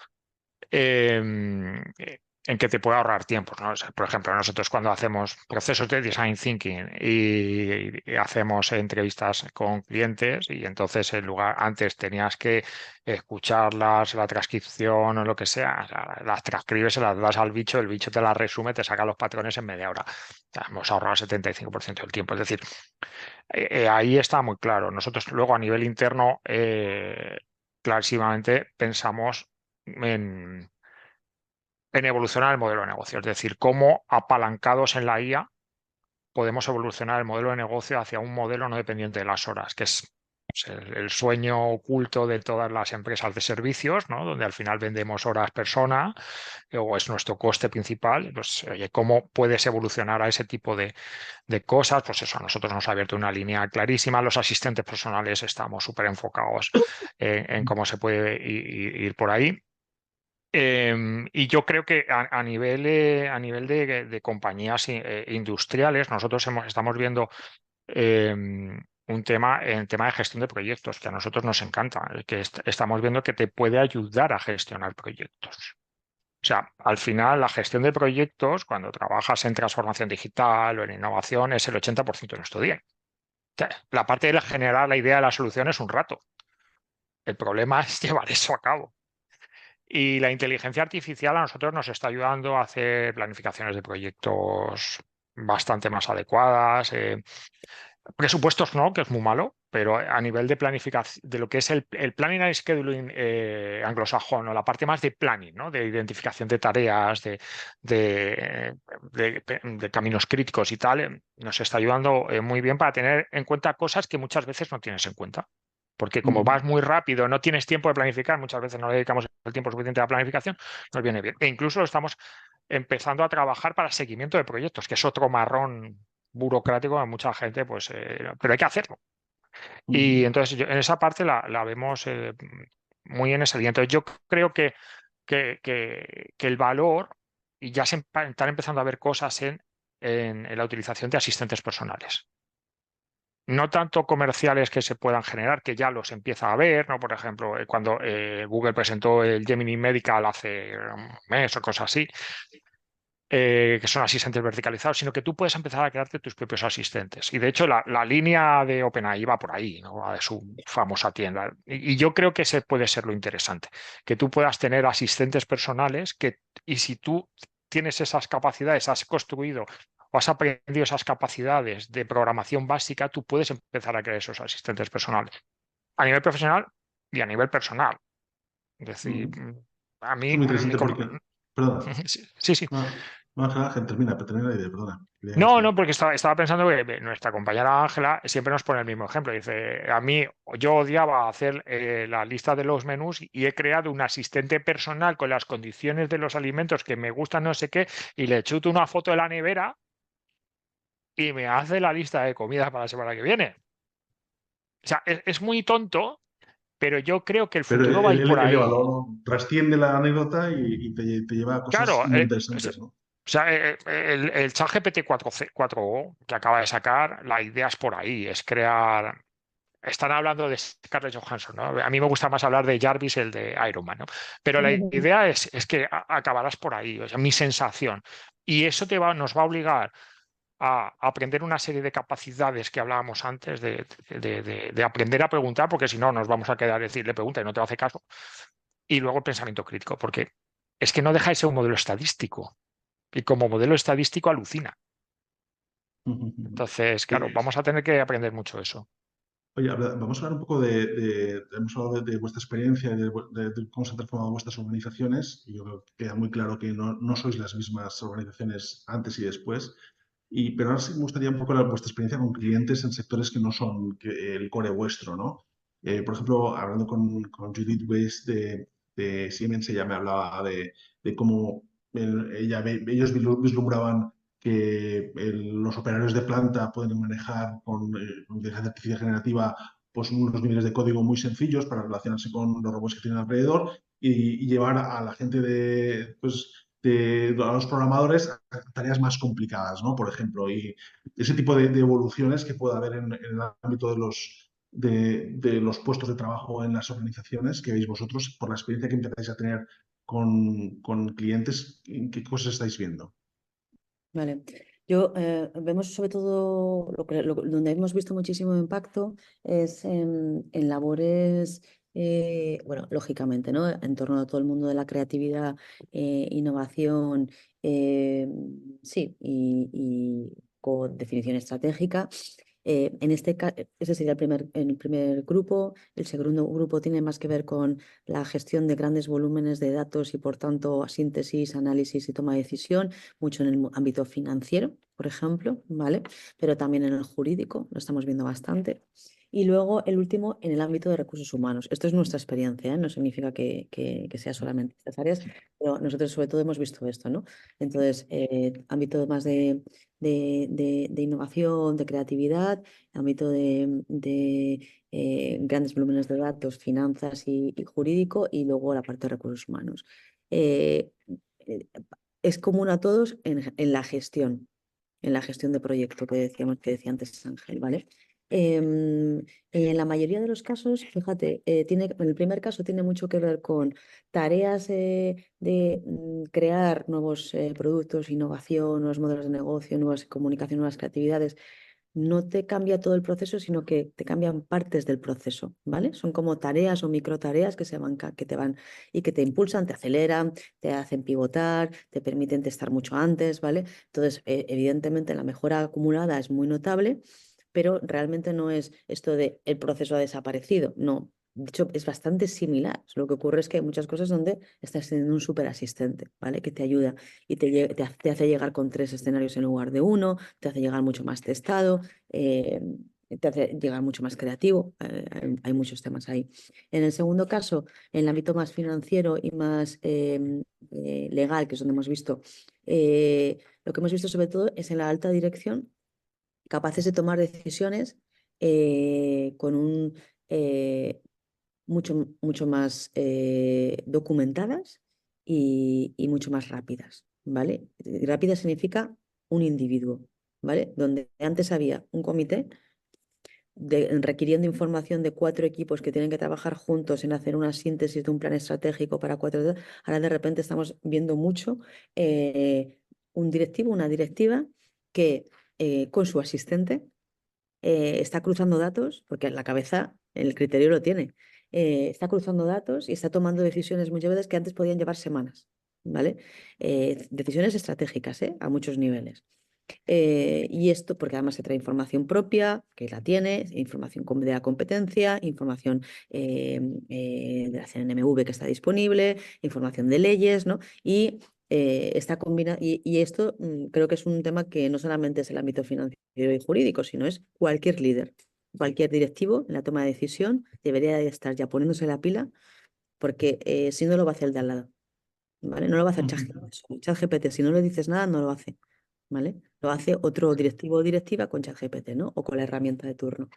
en que te puede ahorrar tiempo, ¿no? O sea, por ejemplo, nosotros cuando hacemos procesos de design thinking y hacemos entrevistas con clientes y entonces en lugar, antes tenías que escucharlas, la transcripción o lo que sea, las transcribes, se las das al bicho, el bicho te las resume, te saca los patrones en media hora. Ya hemos ahorrado el 75% del tiempo. Es decir, ahí está muy claro. Nosotros luego a nivel interno, clarísimamente pensamos en evolucionar el modelo de negocio, es decir, cómo apalancados en la IA podemos evolucionar el modelo de negocio hacia un modelo no dependiente de las horas, que es pues, el sueño oculto de todas las empresas de servicios, ¿no? Donde al final vendemos horas persona o es nuestro coste principal. Pues, oye, ¿cómo puedes evolucionar a ese tipo de cosas? Pues eso, a nosotros nos ha abierto una línea clarísima. Los asistentes personales estamos súper enfocados en cómo se puede ir por ahí. Y yo creo que a nivel, de compañías industriales, nosotros estamos viendo un tema en tema de gestión de proyectos, que a nosotros nos encanta, que estamos viendo que te puede ayudar a gestionar proyectos. O sea, al final la gestión de proyectos, cuando trabajas en transformación digital o en innovación, es el 80% de nuestro día. O sea, la parte de generar la idea de la solución es un rato. El problema es llevar eso a cabo. Y la inteligencia artificial a nosotros nos está ayudando a hacer planificaciones de proyectos bastante más adecuadas. Presupuestos no, que es muy malo, pero a nivel de planificación, de lo que es el planning and scheduling anglosajón, o la parte más de planning, ¿no? De identificación de tareas, de caminos críticos y tal, nos está ayudando muy bien para tener en cuenta cosas que muchas veces no tienes en cuenta. Porque como vas muy rápido, no tienes tiempo de planificar, muchas veces no le dedicamos el tiempo suficiente a la planificación, nos viene bien. E incluso estamos empezando a trabajar para seguimiento de proyectos, que es otro marrón burocrático a mucha gente, pues, pero hay que hacerlo. Y entonces en esa parte la vemos muy en esa línea. Entonces yo creo que el valor, y ya se están empezando a ver cosas en la utilización de asistentes personales. No tanto comerciales que se puedan generar, que ya los empieza a ver, ¿no? Por ejemplo, cuando Google presentó el Gemini Medical hace un mes o cosas así, que son asistentes verticalizados, sino que tú puedes empezar a crearte tus propios asistentes. Y de hecho, la línea de OpenAI va por ahí, ¿no? Va de su famosa tienda. Y yo creo que ese puede ser lo interesante, que tú puedas tener asistentes personales y si tú tienes esas capacidades, has construido o has aprendido esas capacidades de programación básica, tú puedes empezar a crear esos asistentes personales a nivel profesional y a nivel personal. Es decir, a Es mí... muy interesante porque, perdona, Sí, sí. no, Ángel, termina la idea, perdona. No, porque estaba pensando que nuestra compañera Ángela siempre nos pone el mismo ejemplo. Dice, a mí yo odiaba hacer la lista de los menús y he creado un asistente personal con las condiciones de los alimentos que me gustan, no sé qué, y le chuto una foto de la nevera y me hace la lista de comida para la semana que viene. O sea, es muy tonto, pero yo creo que el Pero futuro va a ir por él ahí. trasciende la anécdota y te lleva a cosas Claro, muy interesantes, ¿no? o sea, el ChatGPT 4o que acaba de sacar, la idea es por ahí, es crear... Están hablando de Scarlett Johansson, ¿no? A mí me gusta más hablar de Jarvis, el de Iron Man, ¿no? Pero la idea es que acabarás por ahí, o sea, mi sensación. Y eso nos va a obligar a aprender una serie de capacidades que hablábamos antes, de aprender a preguntar, porque si no nos vamos a quedar decirle pregunta y no te hace caso. Y luego el pensamiento crítico, porque es que no deja de ser un modelo estadístico. Y como modelo estadístico alucina. Entonces, claro, Eh, vamos a tener que aprender mucho eso. Oye, vamos a hablar un poco hemos hablado de vuestra experiencia y de cómo se han transformado vuestras organizaciones. Y yo creo que queda muy claro que no sois las mismas organizaciones antes y después. Pero ahora sí me gustaría un poco vuestra experiencia con clientes en sectores que no son el core vuestro, ¿no? Por ejemplo, hablando con Judith Weiss de Siemens, ella me hablaba de cómo ellos vislumbraban que los operarios de planta pueden manejar con inteligencia artificial generativa pues unos niveles de código muy sencillos para relacionarse con los robots que tienen alrededor y llevar a la gente a los programadores a tareas más complicadas, ¿no? Por ejemplo, y ese tipo de evoluciones que puede haber en el ámbito de los puestos de trabajo en las organizaciones que veis vosotros, por la experiencia que empezáis a tener con clientes, ¿qué cosas estáis viendo? Vale. Vemos sobre todo donde hemos visto muchísimo impacto es en labores, bueno, lógicamente, ¿no? En torno a todo el mundo de la creatividad, innovación, sí, y con definición estratégica. Ese sería el primer grupo. El segundo grupo tiene más que ver con la gestión de grandes volúmenes de datos y, por tanto, síntesis, análisis y toma de decisión, mucho en el ámbito financiero, por ejemplo, ¿vale? Pero también en el jurídico, lo estamos viendo bastante. Y luego el último en el ámbito de recursos humanos. Esto es nuestra experiencia, ¿eh? No significa que sea solamente estas áreas, pero nosotros sobre todo hemos visto esto, ¿no? Entonces, ámbito más de innovación, de creatividad, ámbito de grandes volúmenes de datos, finanzas y jurídico, y luego la parte de recursos humanos. Eh, eh, es común a todos en la gestión de proyecto que decía antes Ángel, ¿vale? En la mayoría de los casos, fíjate, en el primer caso tiene mucho que ver con tareas de crear nuevos productos, innovación, nuevos modelos de negocio, nuevas comunicación, nuevas creatividades. No te cambia todo el proceso, sino que te cambian partes del proceso, ¿vale? Son como tareas o microtareas que te van y que te impulsan, te aceleran, te hacen pivotar, te permiten testar mucho antes, ¿vale? Entonces, evidentemente, la mejora acumulada es muy notable, pero realmente no es esto de el proceso ha desaparecido, no. De hecho, es bastante similar. Lo que ocurre es que hay muchas cosas donde estás teniendo un súper asistente, ¿vale? Que te ayuda y te hace llegar con 3 escenarios en lugar de uno, te hace llegar mucho más testado, eh, te hace llegar mucho más creativo. Hay muchos temas ahí. En el segundo caso, en el ámbito más financiero y más legal, que es donde hemos visto, lo que hemos visto sobre todo es en la alta dirección, capaces de tomar decisiones con mucho más documentadas y mucho más rápidas, ¿vale? Rápida significa un individuo, ¿vale? Donde antes había un comité requiriendo información de 4 equipos que tienen que trabajar juntos en hacer una síntesis de un plan estratégico para 4. Ahora de repente estamos viendo mucho un directivo, una directiva que con su asistente está cruzando datos, porque en la cabeza el criterio lo tiene, está cruzando datos y está tomando decisiones muchas veces que antes podían llevar semanas, ¿vale? Decisiones estratégicas, a muchos niveles. Y esto porque además se trae información propia, que la tiene, información de la competencia, información de la CNMV que está disponible, información de leyes, ¿no? Y y esto creo que es un tema que no solamente es el ámbito financiero y jurídico, sino es cualquier líder, cualquier directivo en la toma de decisión debería de estar ya poniéndose la pila, porque si no lo va a hacer el de al lado, ¿vale? No lo va a hacer ChatGPT, si no le dices nada, no lo hace, ¿vale? Lo hace otro directivo o directiva con ChatGPT, ¿no? O con la herramienta de turno.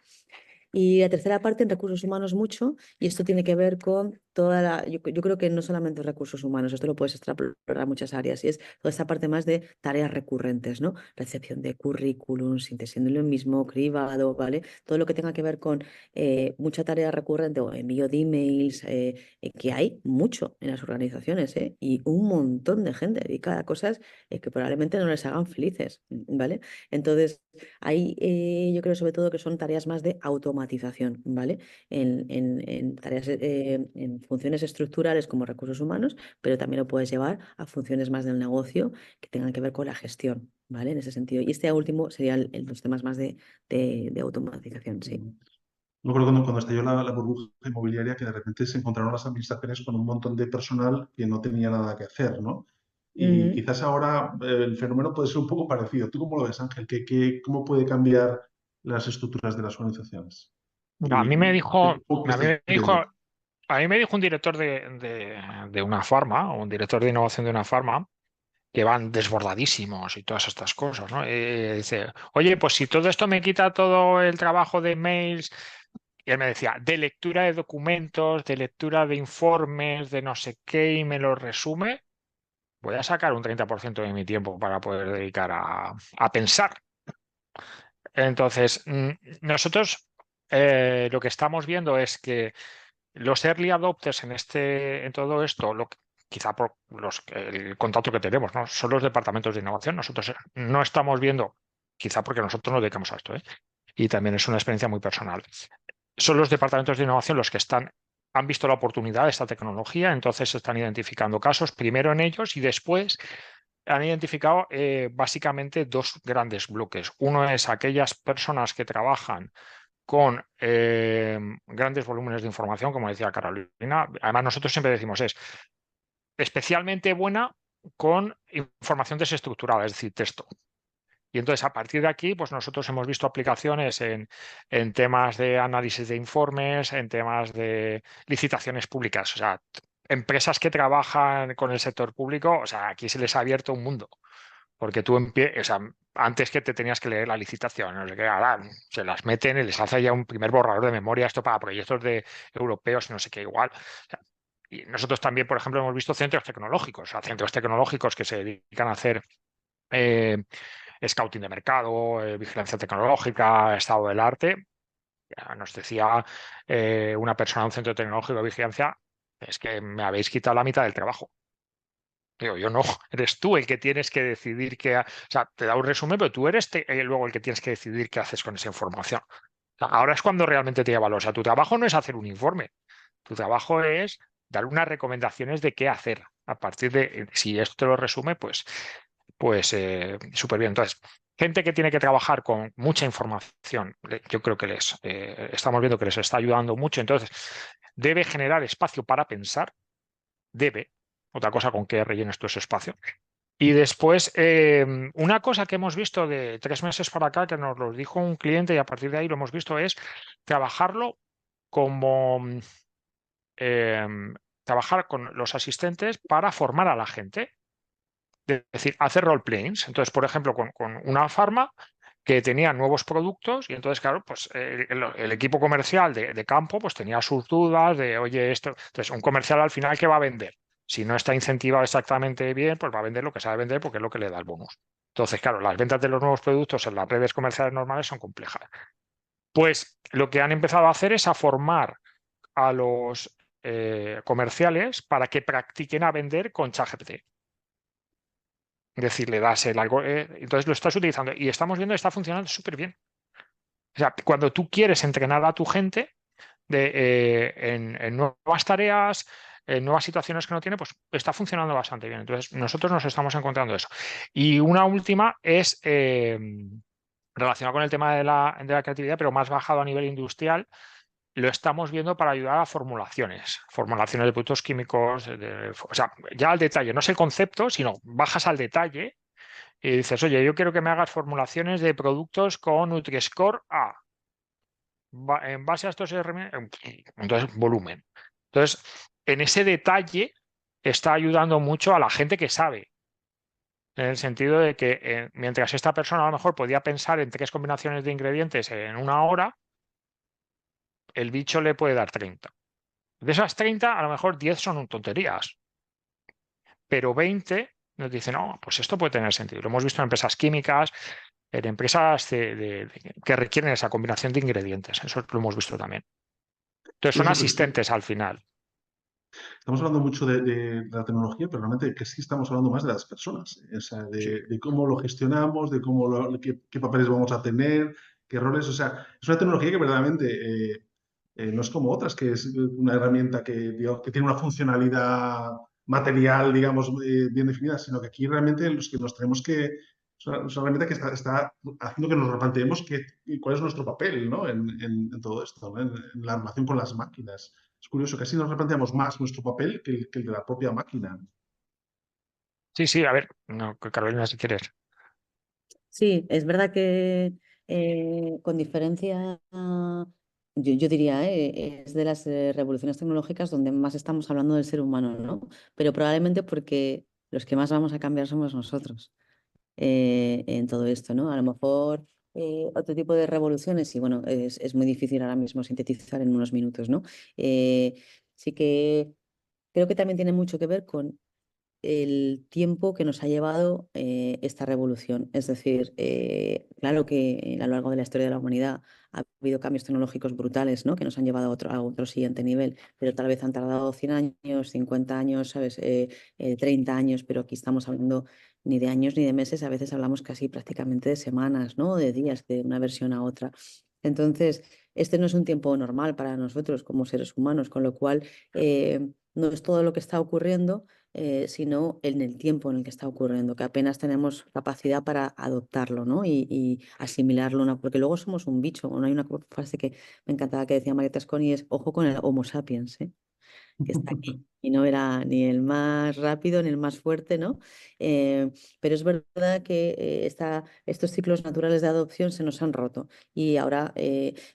Y la tercera parte en recursos humanos mucho, y esto tiene que ver con toda yo creo que no solamente recursos humanos, esto lo puedes extrapolar a muchas áreas, y es toda esta parte más de tareas recurrentes, ¿no? Recepción de currículum, síntesis de lo mismo, cribado, ¿vale? Todo lo que tenga que ver con mucha tarea recurrente o envío de emails, que hay mucho en las organizaciones, y un montón de gente dedicada a cosas que probablemente no les hagan felices, ¿vale? Entonces, ahí yo creo sobre todo que son tareas más de automatización, ¿vale? En tareas, en funciones estructurales como recursos humanos, pero también lo puedes llevar a funciones más del negocio que tengan que ver con la gestión, ¿vale? En ese sentido. Y este último sería los temas más de automatización, sí. Yo creo que cuando estalló la burbuja inmobiliaria, que de repente se encontraron las administraciones con un montón de personal que no tenía nada que hacer, ¿no? Y quizás ahora el fenómeno puede ser un poco parecido. ¿Tú cómo lo ves, Ángel? ¿Cómo puede cambiar las estructuras de las organizaciones? A mí me dijo, ¿Qué estás viendo? a mí me dijo un director de una farma, o un director de innovación de una farma, que van desbordadísimos y todas estas cosas, ¿no? Dice, oye, pues si todo esto me quita todo el trabajo de mails, y él me decía, de lectura de documentos, de lectura de informes, de no sé qué, y me lo resume, voy a sacar un 30% de mi tiempo para poder dedicar a pensar. Entonces, nosotros lo que estamos viendo es que los early adopters en todo esto, quizá por el contacto que tenemos, ¿no? Son los departamentos de innovación. Nosotros no estamos viendo, quizá porque nosotros nos dedicamos a esto, y también es una experiencia muy personal. Son los departamentos de innovación los que han visto la oportunidad de esta tecnología, entonces están identificando casos, primero en ellos y después han identificado básicamente dos grandes bloques. Uno es aquellas personas que trabajan con grandes volúmenes de información, como decía Carolina. Además, nosotros siempre decimos, es especialmente buena con información desestructurada, es decir, texto. Y entonces, a partir de aquí, pues nosotros hemos visto aplicaciones en temas de análisis de informes, en temas de licitaciones públicas. O sea, empresas que trabajan con el sector público, o sea, aquí se les ha abierto un mundo. Porque tú o sea, antes que te tenías que leer la licitación, no sé qué, ahora se las meten y les hace ya un primer borrador de memoria, esto para proyectos europeos, no sé qué, igual. O sea, y nosotros también, por ejemplo, hemos visto centros tecnológicos, o sea, centros tecnológicos que se dedican a hacer scouting de mercado, vigilancia tecnológica, estado del arte. Ya nos decía una persona de un centro tecnológico de vigilancia, es que me habéis quitado la mitad del trabajo. Digo, yo no, eres tú el que tienes que decidir o sea, te da un resumen, pero tú eres luego el que tienes que decidir qué haces con esa información. O sea, ahora es cuando realmente tiene valor. O sea, tu trabajo no es hacer un informe, tu trabajo es dar unas recomendaciones de qué hacer. A partir de, si esto te lo resume, pues súper bien. Entonces, gente que tiene que trabajar con mucha información, yo creo que estamos viendo que les está ayudando mucho. Entonces, debe generar espacio para pensar, debe. Otra cosa con qué rellenes tú ese espacio. Y después, una cosa que hemos visto de 3 meses para acá, que nos lo dijo un cliente y a partir de ahí lo hemos visto, es trabajarlo como trabajar con los asistentes para formar a la gente. Es decir, hacer role-playings. Entonces, por ejemplo, con una farma que tenía nuevos productos y entonces, claro, pues el equipo comercial de campo pues tenía sus dudas de, oye, esto. Entonces, un comercial al final, ¿qué va a vender? Si no está incentivado exactamente bien, pues va a vender lo que sabe vender porque es lo que le da el bonus. Entonces, claro, las ventas de los nuevos productos en las redes comerciales normales son complejas. Pues lo que han empezado a hacer es a formar a los comerciales para que practiquen a vender con ChatGPT. Es decir, le das algo, entonces lo estás utilizando y estamos viendo que está funcionando súper bien. O sea, cuando tú quieres entrenar a tu gente en nuevas tareas, nuevas situaciones que no tiene, pues está funcionando bastante bien. Entonces, nosotros nos estamos encontrando eso. Y una última es relacionada con el tema de la creatividad, pero más bajado a nivel industrial. Lo estamos viendo para ayudar a formulaciones de productos químicos, o sea, ya al detalle, no es el concepto, sino bajas al detalle y dices, oye, yo quiero que me hagas formulaciones de productos con Nutri-Score A. En base a estos entonces volumen. Entonces, en ese detalle está ayudando mucho a la gente que sabe, en el sentido de que mientras esta persona a lo mejor podía pensar en 3 combinaciones de ingredientes en una hora, el bicho le puede dar 30. De esas 30, a lo mejor 10 son tonterías, pero 20 nos dicen, no, pues esto puede tener sentido. Lo hemos visto en empresas químicas, en empresas que requieren esa combinación de ingredientes. Eso lo hemos visto también. Entonces, son Curioso, pues, asistentes al final. estamos hablando mucho de la tecnología, pero realmente que sí estamos hablando más de las personas, o sea, Sí. de cómo lo gestionamos, de qué papeles vamos a tener, qué roles. O sea, es una tecnología que verdaderamente no es como otras, que es una herramienta que, digamos, que tiene una funcionalidad material, digamos, bien definida, sino que aquí realmente los que nos tenemos que... Es una herramienta que está haciendo que nos replanteemos cuál es nuestro papel, ¿no? en todo esto, ¿no? En la relación con las máquinas. Es curioso que así nos replanteamos más nuestro papel que el de la propia máquina. Sí, sí, a ver, no, Carolina, si quieres. Sí, es verdad que con diferencia, yo diría, es de las revoluciones tecnológicas donde más estamos hablando del ser humano, ¿no? Pero probablemente porque los que más vamos a cambiar somos nosotros en todo esto, ¿no? A lo mejor otro tipo de revoluciones, y bueno, es muy difícil ahora mismo sintetizar en unos minutos, ¿no? Sí que creo que también tiene mucho que ver con el tiempo que nos ha llevado esta revolución. Es decir, claro que a lo largo de la historia de la humanidad ha habido cambios tecnológicos brutales, ¿no? Que nos han llevado a otro siguiente nivel, pero tal vez han tardado 100 años, 50 años, ¿sabes? 30 años, pero aquí estamos hablando ni de años ni de meses, a veces hablamos casi prácticamente de semanas, ¿no? De días, de una versión a otra. Entonces, este no es un tiempo normal para nosotros como seres humanos, con lo cual no es todo lo que está ocurriendo, sino en el tiempo en el que está ocurriendo, que apenas tenemos capacidad para adoptarlo, ¿no? Y asimilarlo, ¿no? Porque luego somos un bicho. ¿No? Hay una frase que me encantaba que decía María Tasconi, es ojo con el Homo sapiens, ¿eh? Que está aquí. Y no era ni el más rápido ni el más fuerte, ¿no? Pero es verdad que estos ciclos naturales de adopción se nos han roto y ahora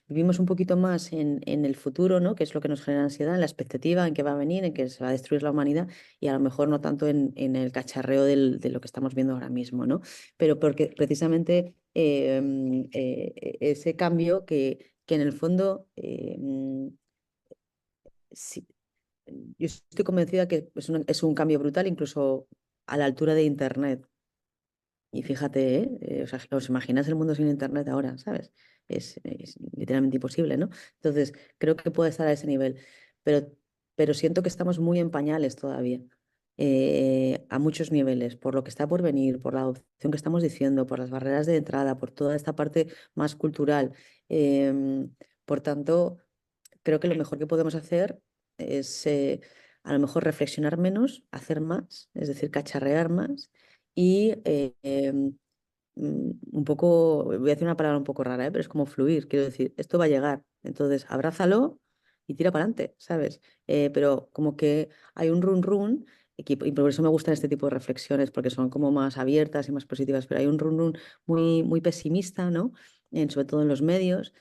vivimos un poquito más en el futuro, ¿no? Que es lo que nos genera ansiedad, en la expectativa en que va a venir, en que se va a destruir la humanidad y a lo mejor no tanto en el cacharreo de lo que estamos viendo ahora mismo, ¿no? Pero porque precisamente ese cambio que en el fondo... sí, yo estoy convencida que es un cambio brutal, incluso a la altura de Internet. Y fíjate, o sea, ¿os imagináis el mundo sin Internet ahora, ¿sabes? Es literalmente imposible, ¿no? Entonces, creo que puede estar a ese nivel, pero, pero siento que estamos muy en pañales todavía, a muchos niveles, por lo que está por venir, por la adopción que estamos diciendo, por las barreras de entrada, por toda esta parte más cultural. Por tanto, creo que lo mejor que podemos hacer es a lo mejor reflexionar menos, hacer más, es decir, cacharrear más y un poco, voy a decir una palabra un poco rara, pero es como fluir, quiero decir, esto va a llegar, entonces abrázalo y tira para adelante, ¿sabes? Pero como que hay un run run. Y por eso me gustan este tipo de reflexiones, porque son como más abiertas y más positivas, pero hay un run run muy, muy pesimista, ¿no? Sobre todo en los medios,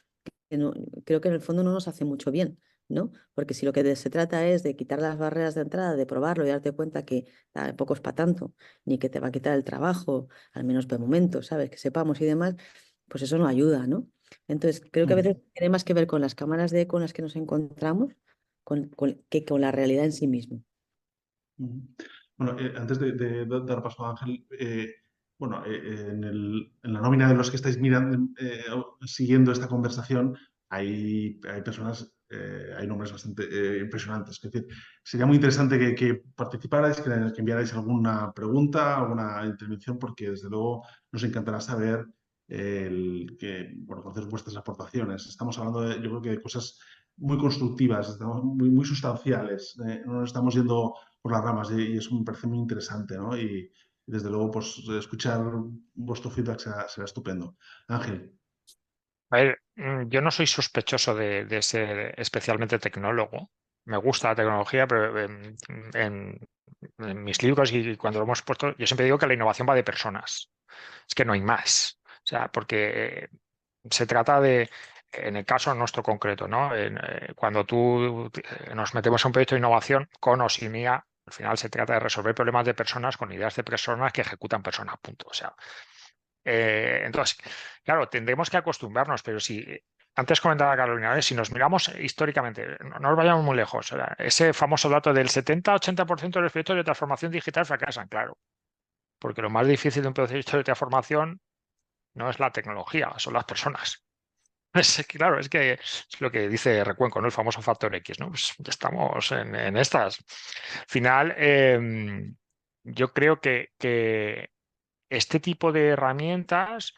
que creo que en el fondo no nos hace mucho bien, ¿no? Porque si lo que se trata es de quitar las barreras de entrada, de probarlo y darte cuenta que tampoco es para tanto, ni que te va a quitar el trabajo, al menos de momento, ¿sabes? Que sepamos y demás, pues eso no ayuda, ¿no? Entonces, creo que a veces tiene más que ver con las cámaras de eco con las que nos encontramos que con la realidad en sí mismo. Bueno, antes de dar paso a Ángel, bueno, en la nómina de los que estáis mirando, siguiendo esta conversación, hay personas, hay nombres bastante impresionantes. Es decir, sería muy interesante que participarais, que enviarais alguna pregunta, alguna intervención, porque desde luego nos encantará saber bueno, conocer vuestras aportaciones. Estamos hablando yo creo que de cosas muy constructivas, estamos muy sustanciales, no nos estamos yendo por las ramas y eso me parece muy interesante, ¿no? Y desde luego, pues escuchar vuestro feedback será estupendo. Ángel. A ver, yo no soy sospechoso de ser especialmente tecnólogo. Me gusta la tecnología, pero en mis libros y cuando lo hemos puesto, yo siempre digo que la innovación va de personas. Es que no hay más. O sea, porque se trata de, en el caso nuestro concreto, ¿no? Cuando nos metemos en un proyecto de innovación, con o sin IA, al final se trata de resolver problemas de personas con ideas de personas que ejecutan personas, punto. O sea, entonces, claro, tendremos que acostumbrarnos, pero si antes comentaba Carolina, si nos miramos históricamente, no nos vayamos muy lejos, o sea, ese famoso dato del 70-80% de los proyectos de transformación digital fracasan, claro, porque lo más difícil de un proceso de transformación no es la tecnología, son las personas. Claro, es que es lo que dice Recuenco, ¿no? El famoso factor X, ¿no? Pues ya estamos en estas. Al final, yo creo que este tipo de herramientas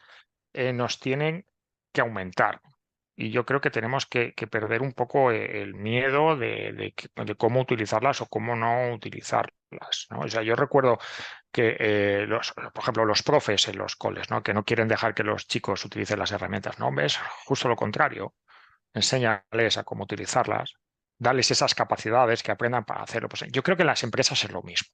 nos tienen que aumentar. Y yo creo que tenemos que perder un poco el miedo de cómo utilizarlas o cómo no utilizarlas, ¿no? O sea, yo recuerdo que, por ejemplo, los profes en los coles, ¿no? Que no quieren dejar que los chicos utilicen las herramientas, ¿no? ¿Ves? Justo lo contrario. Enséñales a cómo utilizarlas, darles esas capacidades que aprendan para hacerlo. Pues yo creo que en las empresas es lo mismo.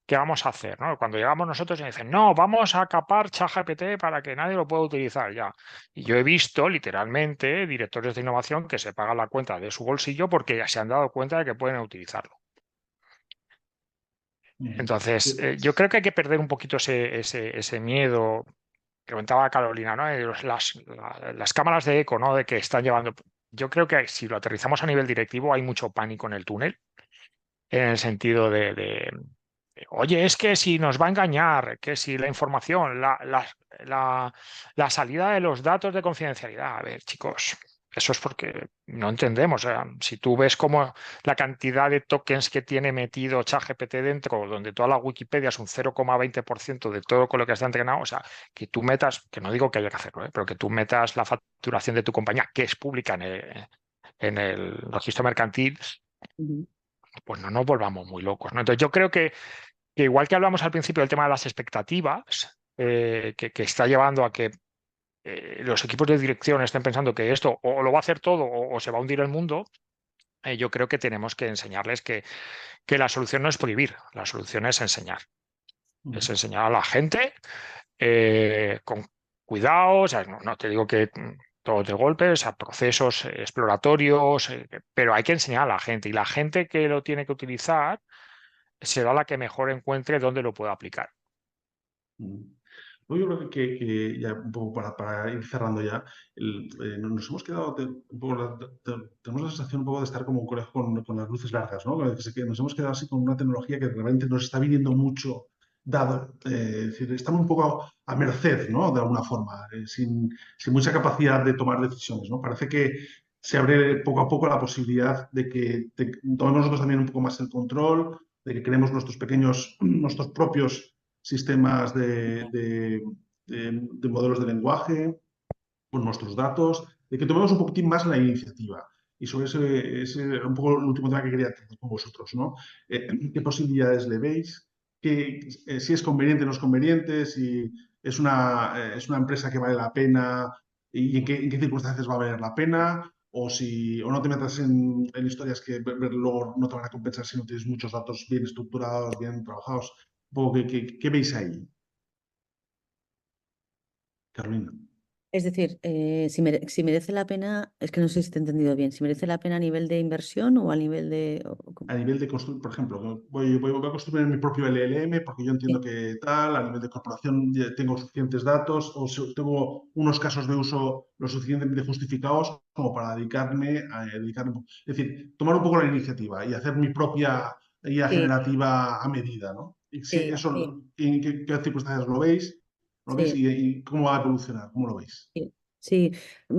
¿Qué vamos a hacer? ¿No? Cuando llegamos nosotros y dicen, no, vamos a capar ChatGPT para que nadie lo pueda utilizar ya. Y yo he visto literalmente directores de innovación que se pagan la cuenta de su bolsillo porque ya se han dado cuenta de que pueden utilizarlo. Entonces, yo creo que hay que perder un poquito ese miedo que comentaba Carolina, ¿no? Las cámaras de eco, ¿no? De que están llevando. Yo creo que si lo aterrizamos a nivel directivo, hay mucho pánico en el túnel, en el sentido oye, es que si nos va a engañar, que si la información, la salida de los datos de confidencialidad. A ver, chicos, eso es porque no entendemos. O sea, si tú ves como la cantidad de tokens que tiene metido ChatGPT dentro, donde toda la Wikipedia es un 0,20% de todo con lo que está entrenado, o sea, que tú metas, que no digo que haya que hacerlo, pero que tú metas la facturación de tu compañía, que es pública en el registro mercantil, pues no nos volvamos muy locos, ¿no? Entonces yo creo que igual que hablamos al principio del tema de las expectativas, que está llevando a que los equipos de dirección estén pensando que esto o lo va a hacer todo o se va a hundir el mundo, yo creo que tenemos que enseñarles que la solución no es prohibir, la solución es enseñar. Es enseñar a la gente con cuidado, o sea, no te digo que todo de golpe, o sea, procesos exploratorios, pero hay que enseñar a la gente y la gente que lo tiene que utilizar será la que mejor encuentre dónde lo pueda aplicar. Yo creo que ya un poco para ir cerrando ya, nos hemos quedado, tenemos la sensación un poco de estar como un conejo con las luces largas, ¿no? Que nos hemos quedado así con una tecnología que realmente nos está viniendo mucho dado, es decir, estamos un poco a merced, ¿no? De alguna forma, sin mucha capacidad de tomar decisiones, ¿no? Parece que se abre poco a poco la posibilidad de que tomemos nosotros también un poco más el control, de que creemos nuestros propios sistemas de modelos de lenguaje, con nuestros datos, de que tomemos un poquitín más la iniciativa. Y sobre ese un poco el último tema que quería tratar con vosotros, ¿no? ¿Qué posibilidades le veis? Si es conveniente o no es conveniente, si es una empresa que vale la pena y en qué circunstancias va a valer la pena, o no te metas en historias que luego no te van a compensar si no tienes muchos datos bien estructurados, bien trabajados. Un poco, ¿qué veis ahí, Carolina? Es decir, si merece la pena, es que no sé si te he entendido bien, si merece la pena a nivel de inversión o a nivel de... A nivel de construir, por ejemplo, voy a construir mi propio LLM porque yo entiendo que tal, a nivel de corporación ya tengo suficientes datos o tengo unos casos de uso lo suficientemente justificados como para dedicarme. Es decir, tomar un poco la iniciativa y hacer mi propia IA Sí, generativa a medida, ¿no? Y si sí, eso, sí, ¿en qué circunstancias lo veis? ¿Lo veis sí. y cómo va a evolucionar? ¿Cómo lo veis? Sí, sí,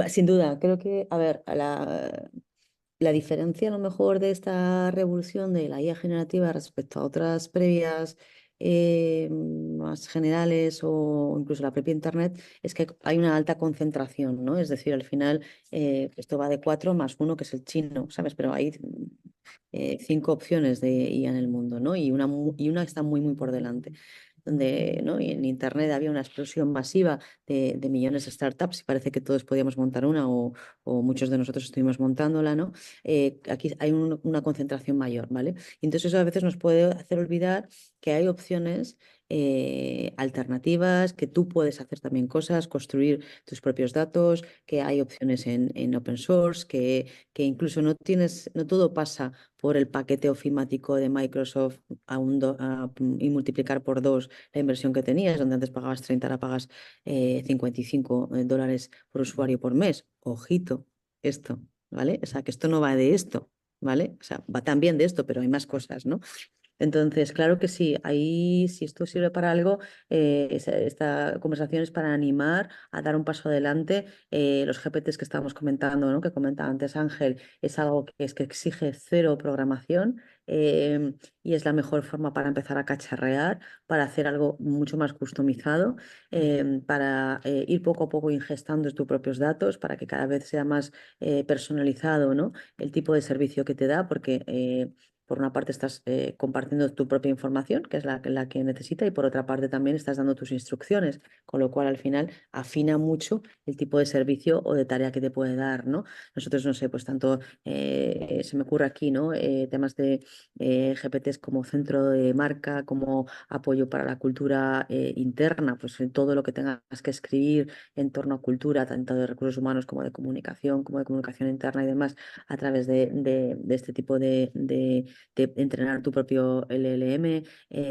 sin duda, creo que, a ver, la diferencia a lo mejor de esta revolución de la IA generativa respecto a otras previas más generales o incluso la propia Internet, es que hay una alta concentración, ¿no? Es decir, al final esto va de 4 más 1, que es el chino, ¿sabes? Pero hay 5 opciones de IA en el mundo, ¿no? Y una está muy, muy por delante. Donde, ¿no? Y en Internet había una explosión masiva de millones de startups y parece que todos podíamos montar una o muchos de nosotros estuvimos montándola, ¿no? Aquí hay una concentración mayor, ¿vale? Y entonces eso a veces nos puede hacer olvidar que hay opciones alternativas, que tú puedes hacer también cosas, construir tus propios datos, que hay opciones en open source, que incluso no todo pasa por el paquete ofimático de Microsoft y multiplicar por 2 la inversión que tenías, donde antes pagabas 30, ahora pagas $55 por usuario por mes. Ojito, esto, ¿vale? O sea, que esto no va de esto, ¿vale? O sea, va también de esto, pero hay más cosas, ¿no? Entonces, claro que sí, ahí si esto sirve para algo, esta conversación es para animar a dar un paso adelante. Los GPTs que estábamos comentando, ¿no? Que comentaba antes Ángel, es algo que exige cero programación y es la mejor forma para empezar a cacharrear, para hacer algo mucho más customizado, para ir poco a poco ingestando tus propios datos, para que cada vez sea más personalizado, ¿no? El tipo de servicio que te da, porque por una parte estás compartiendo tu propia información, que es la que necesita, y por otra parte también estás dando tus instrucciones, con lo cual al final afina mucho el tipo de servicio o de tarea que te puede dar, ¿no? Nosotros, no sé, pues tanto se me ocurre aquí, ¿no? Temas de GPTs como centro de marca, como apoyo para la cultura interna, pues en todo lo que tengas que escribir en torno a cultura, tanto de recursos humanos como de comunicación interna y demás, a través de este tipo de entrenar tu propio LLM,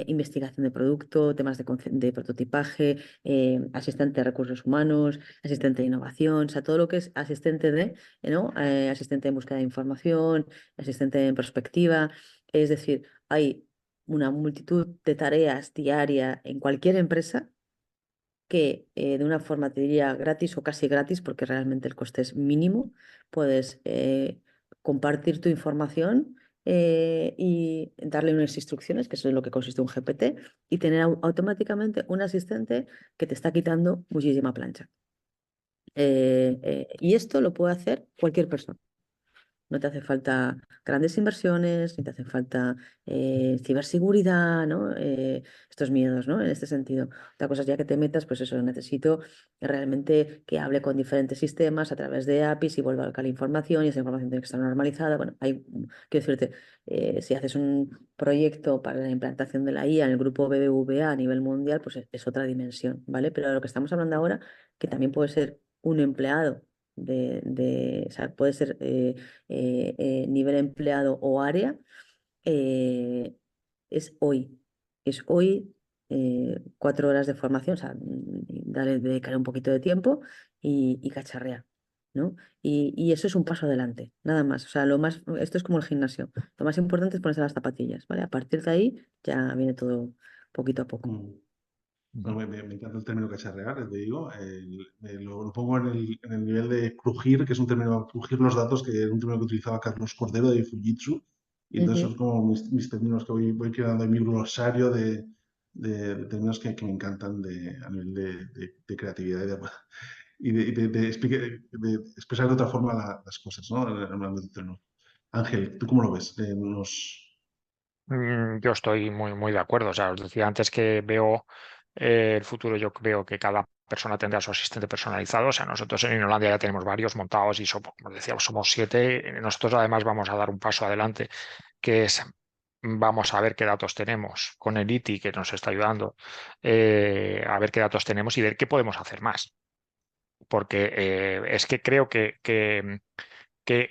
investigación de producto, temas de prototipaje, asistente de recursos humanos, asistente de innovación, o sea, todo lo que es asistente ¿no? Asistente en búsqueda de información, asistente en perspectiva. Es decir, hay una multitud de tareas diarias en cualquier empresa que de una forma, te diría, gratis o casi gratis, porque realmente el coste es mínimo, puedes compartir tu información y darle unas instrucciones, que eso es lo que consiste un GPT, y tener automáticamente un asistente que te está quitando muchísima plancha. Y esto lo puede hacer cualquier persona. No te hace falta grandes inversiones, ni te hace falta ciberseguridad, ¿no? Estos miedos, ¿no? En este sentido. Otra cosa es ya que te metas, pues eso, necesito realmente que hable con diferentes sistemas a través de APIs y vuelva a la información y esa información tiene que estar normalizada. Bueno, quiero decirte, si haces un proyecto para la implantación de la IA en el grupo BBVA a nivel mundial, pues es otra dimensión, ¿vale? Pero de lo que estamos hablando ahora, que también puede ser un empleado o sea, puede ser nivel empleado o área, eh, es hoy. Es hoy 4 horas de formación, o sea, dedicar un poquito de tiempo y cacharrear, ¿no? Y eso es un paso adelante, nada más. O sea, esto es como el gimnasio. Lo más importante es ponerse las zapatillas, ¿vale? A partir de ahí ya viene todo poquito a poco. Bueno, me encanta el término cacharrear, te digo. Lo pongo en el nivel de crujir, que es un término, crujir los datos, que es un término que utilizaba Carlos Cordero de Fujitsu. Y entonces son como mis términos que voy creando en mi glosario de términos que me encantan a nivel de creatividad y de expresar de otra forma las cosas, ¿no? En el ámbito interno. Ángel, ¿tú cómo lo ves? Yo estoy muy, muy de acuerdo. O sea, os decía antes que veo el futuro, yo creo que cada persona tendrá su asistente personalizado. O sea, nosotros en Innolandia ya tenemos varios montados y somos, como decíamos, somos 7. Nosotros además vamos a dar un paso adelante, que es, vamos a ver qué datos tenemos con el ITI, que nos está ayudando, a ver qué datos tenemos y ver qué podemos hacer más. Porque es que creo que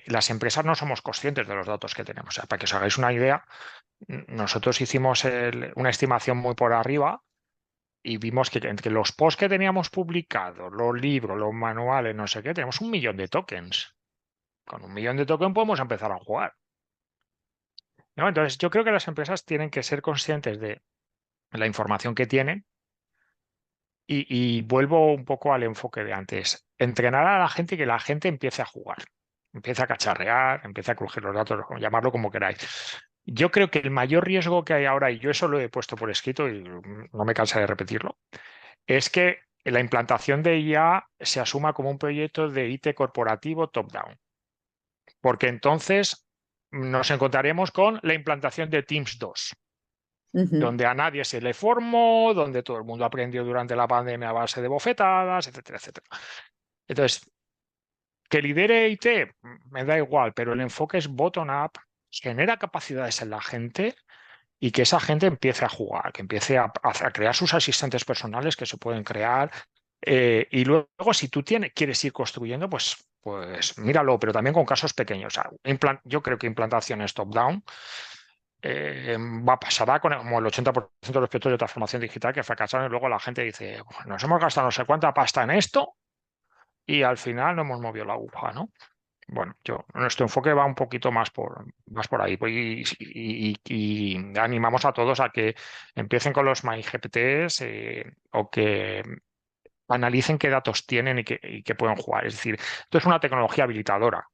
las empresas no somos conscientes de los datos que tenemos. O sea, para que os hagáis una idea, nosotros hicimos una estimación muy por arriba y vimos que entre los posts que teníamos publicados, los libros, los manuales, no sé qué, tenemos 1 millón de tokens. Con 1 millón de tokens podemos empezar a jugar, ¿no? Entonces, yo creo que las empresas tienen que ser conscientes de la información que tienen y vuelvo un poco al enfoque de antes. Entrenar a la gente y que la gente empiece a jugar, empiece a cacharrear, empiece a crujir los datos, llamarlo como queráis. Yo creo que el mayor riesgo que hay ahora, y yo eso lo he puesto por escrito y no me cansaré de repetirlo, es que la implantación de IA se asuma como un proyecto de IT corporativo top-down, porque entonces nos encontraremos con la implantación de Teams 2, donde a nadie se le formó, donde todo el mundo aprendió durante la pandemia a base de bofetadas, etcétera, etcétera. Entonces, que lidere IT, me da igual, pero el enfoque es bottom-up, genera capacidades en la gente y que esa gente empiece a jugar, que empiece a crear sus asistentes personales que se pueden crear. Y luego, si tú quieres ir construyendo, pues míralo, pero también con casos pequeños. O sea, yo creo que implantaciones top-down pasará como el 80% de los proyectos de transformación digital que fracasaron y luego la gente dice, nos hemos gastado no sé cuánta pasta en esto y al final no hemos movido la aguja, ¿no? Bueno, nuestro enfoque va un poquito más por ahí y animamos a todos a que empiecen con los MyGPTs o que analicen qué datos tienen y que pueden jugar. Es decir, esto es una tecnología habilitadora,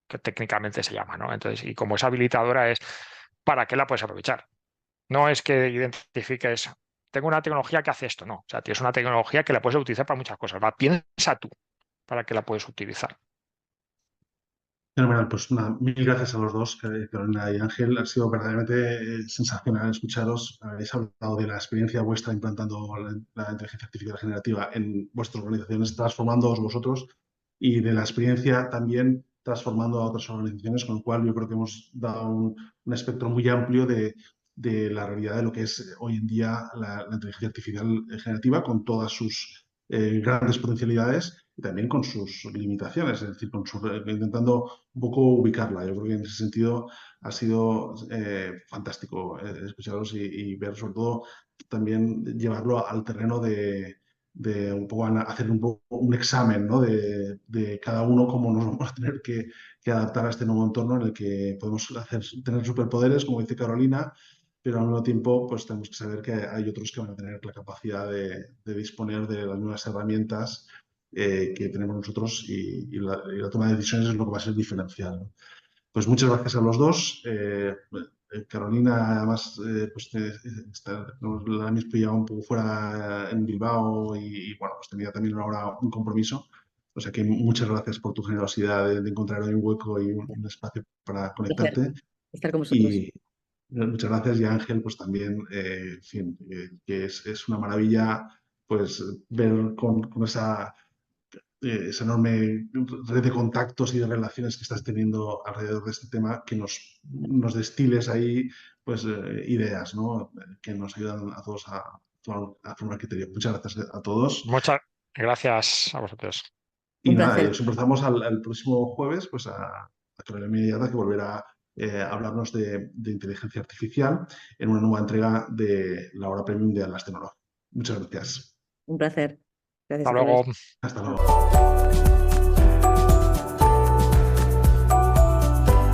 que técnicamente se llama, ¿no? Entonces, y como es habilitadora es ¿para qué la puedes aprovechar? No es que identifiques, tengo una tecnología que hace esto, no. O sea, tienes una tecnología que la puedes utilizar para muchas cosas. Piensa tú para qué la puedes utilizar. Fenomenal, pues nada, mil gracias a los dos, Carolina y Ángel. Ha sido verdaderamente sensacional escucharos. Habéis hablado de la experiencia vuestra implantando la inteligencia artificial generativa en vuestras organizaciones, transformándoos vosotros, y de la experiencia también transformando a otras organizaciones, con lo cual yo creo que hemos dado un espectro muy amplio de la realidad de lo que es hoy en día la inteligencia artificial generativa, con todas sus grandes potencialidades y también con sus limitaciones, es decir, intentando un poco ubicarla. Yo creo que en ese sentido ha sido fantástico escucharos y ver, sobre todo, también llevarlo al terreno de un poco hacer un examen, ¿no? de cada uno, cómo nos vamos a tener que adaptar a este nuevo entorno en el que podemos tener superpoderes, como dice Carolina, pero al mismo tiempo pues tenemos que saber que hay otros que van a tener la capacidad de disponer de las nuevas herramientas que tenemos nosotros y la toma de decisiones es lo que va a ser diferencial, ¿no? Pues muchas gracias a los dos. Carolina, además, pues la hemos pillado un poco fuera en Bilbao bueno, pues tenía también ahora un compromiso. O sea que muchas gracias por tu generosidad de encontrar hoy un hueco y un espacio para Un placer conectarte. estar con vosotros. Y muchas gracias. Y Ángel, pues también, en fin, que es una maravilla pues ver con esa enorme red de contactos y de relaciones que estás teniendo alrededor de este tema, que nos destiles ahí pues ideas, ¿no? Que nos ayudan a todos a formar criterio. Muchas gracias a todos. Muchas gracias a vosotros. Y Un nada, placer. os emplazamos al próximo jueves pues a Carolina Millada, que volverá a hablarnos de inteligencia artificial en una nueva entrega de la hora premium de Atlas Tecnológico. Muchas gracias. Un placer. Gracias Hasta a todos. luego. Hasta Chao. luego.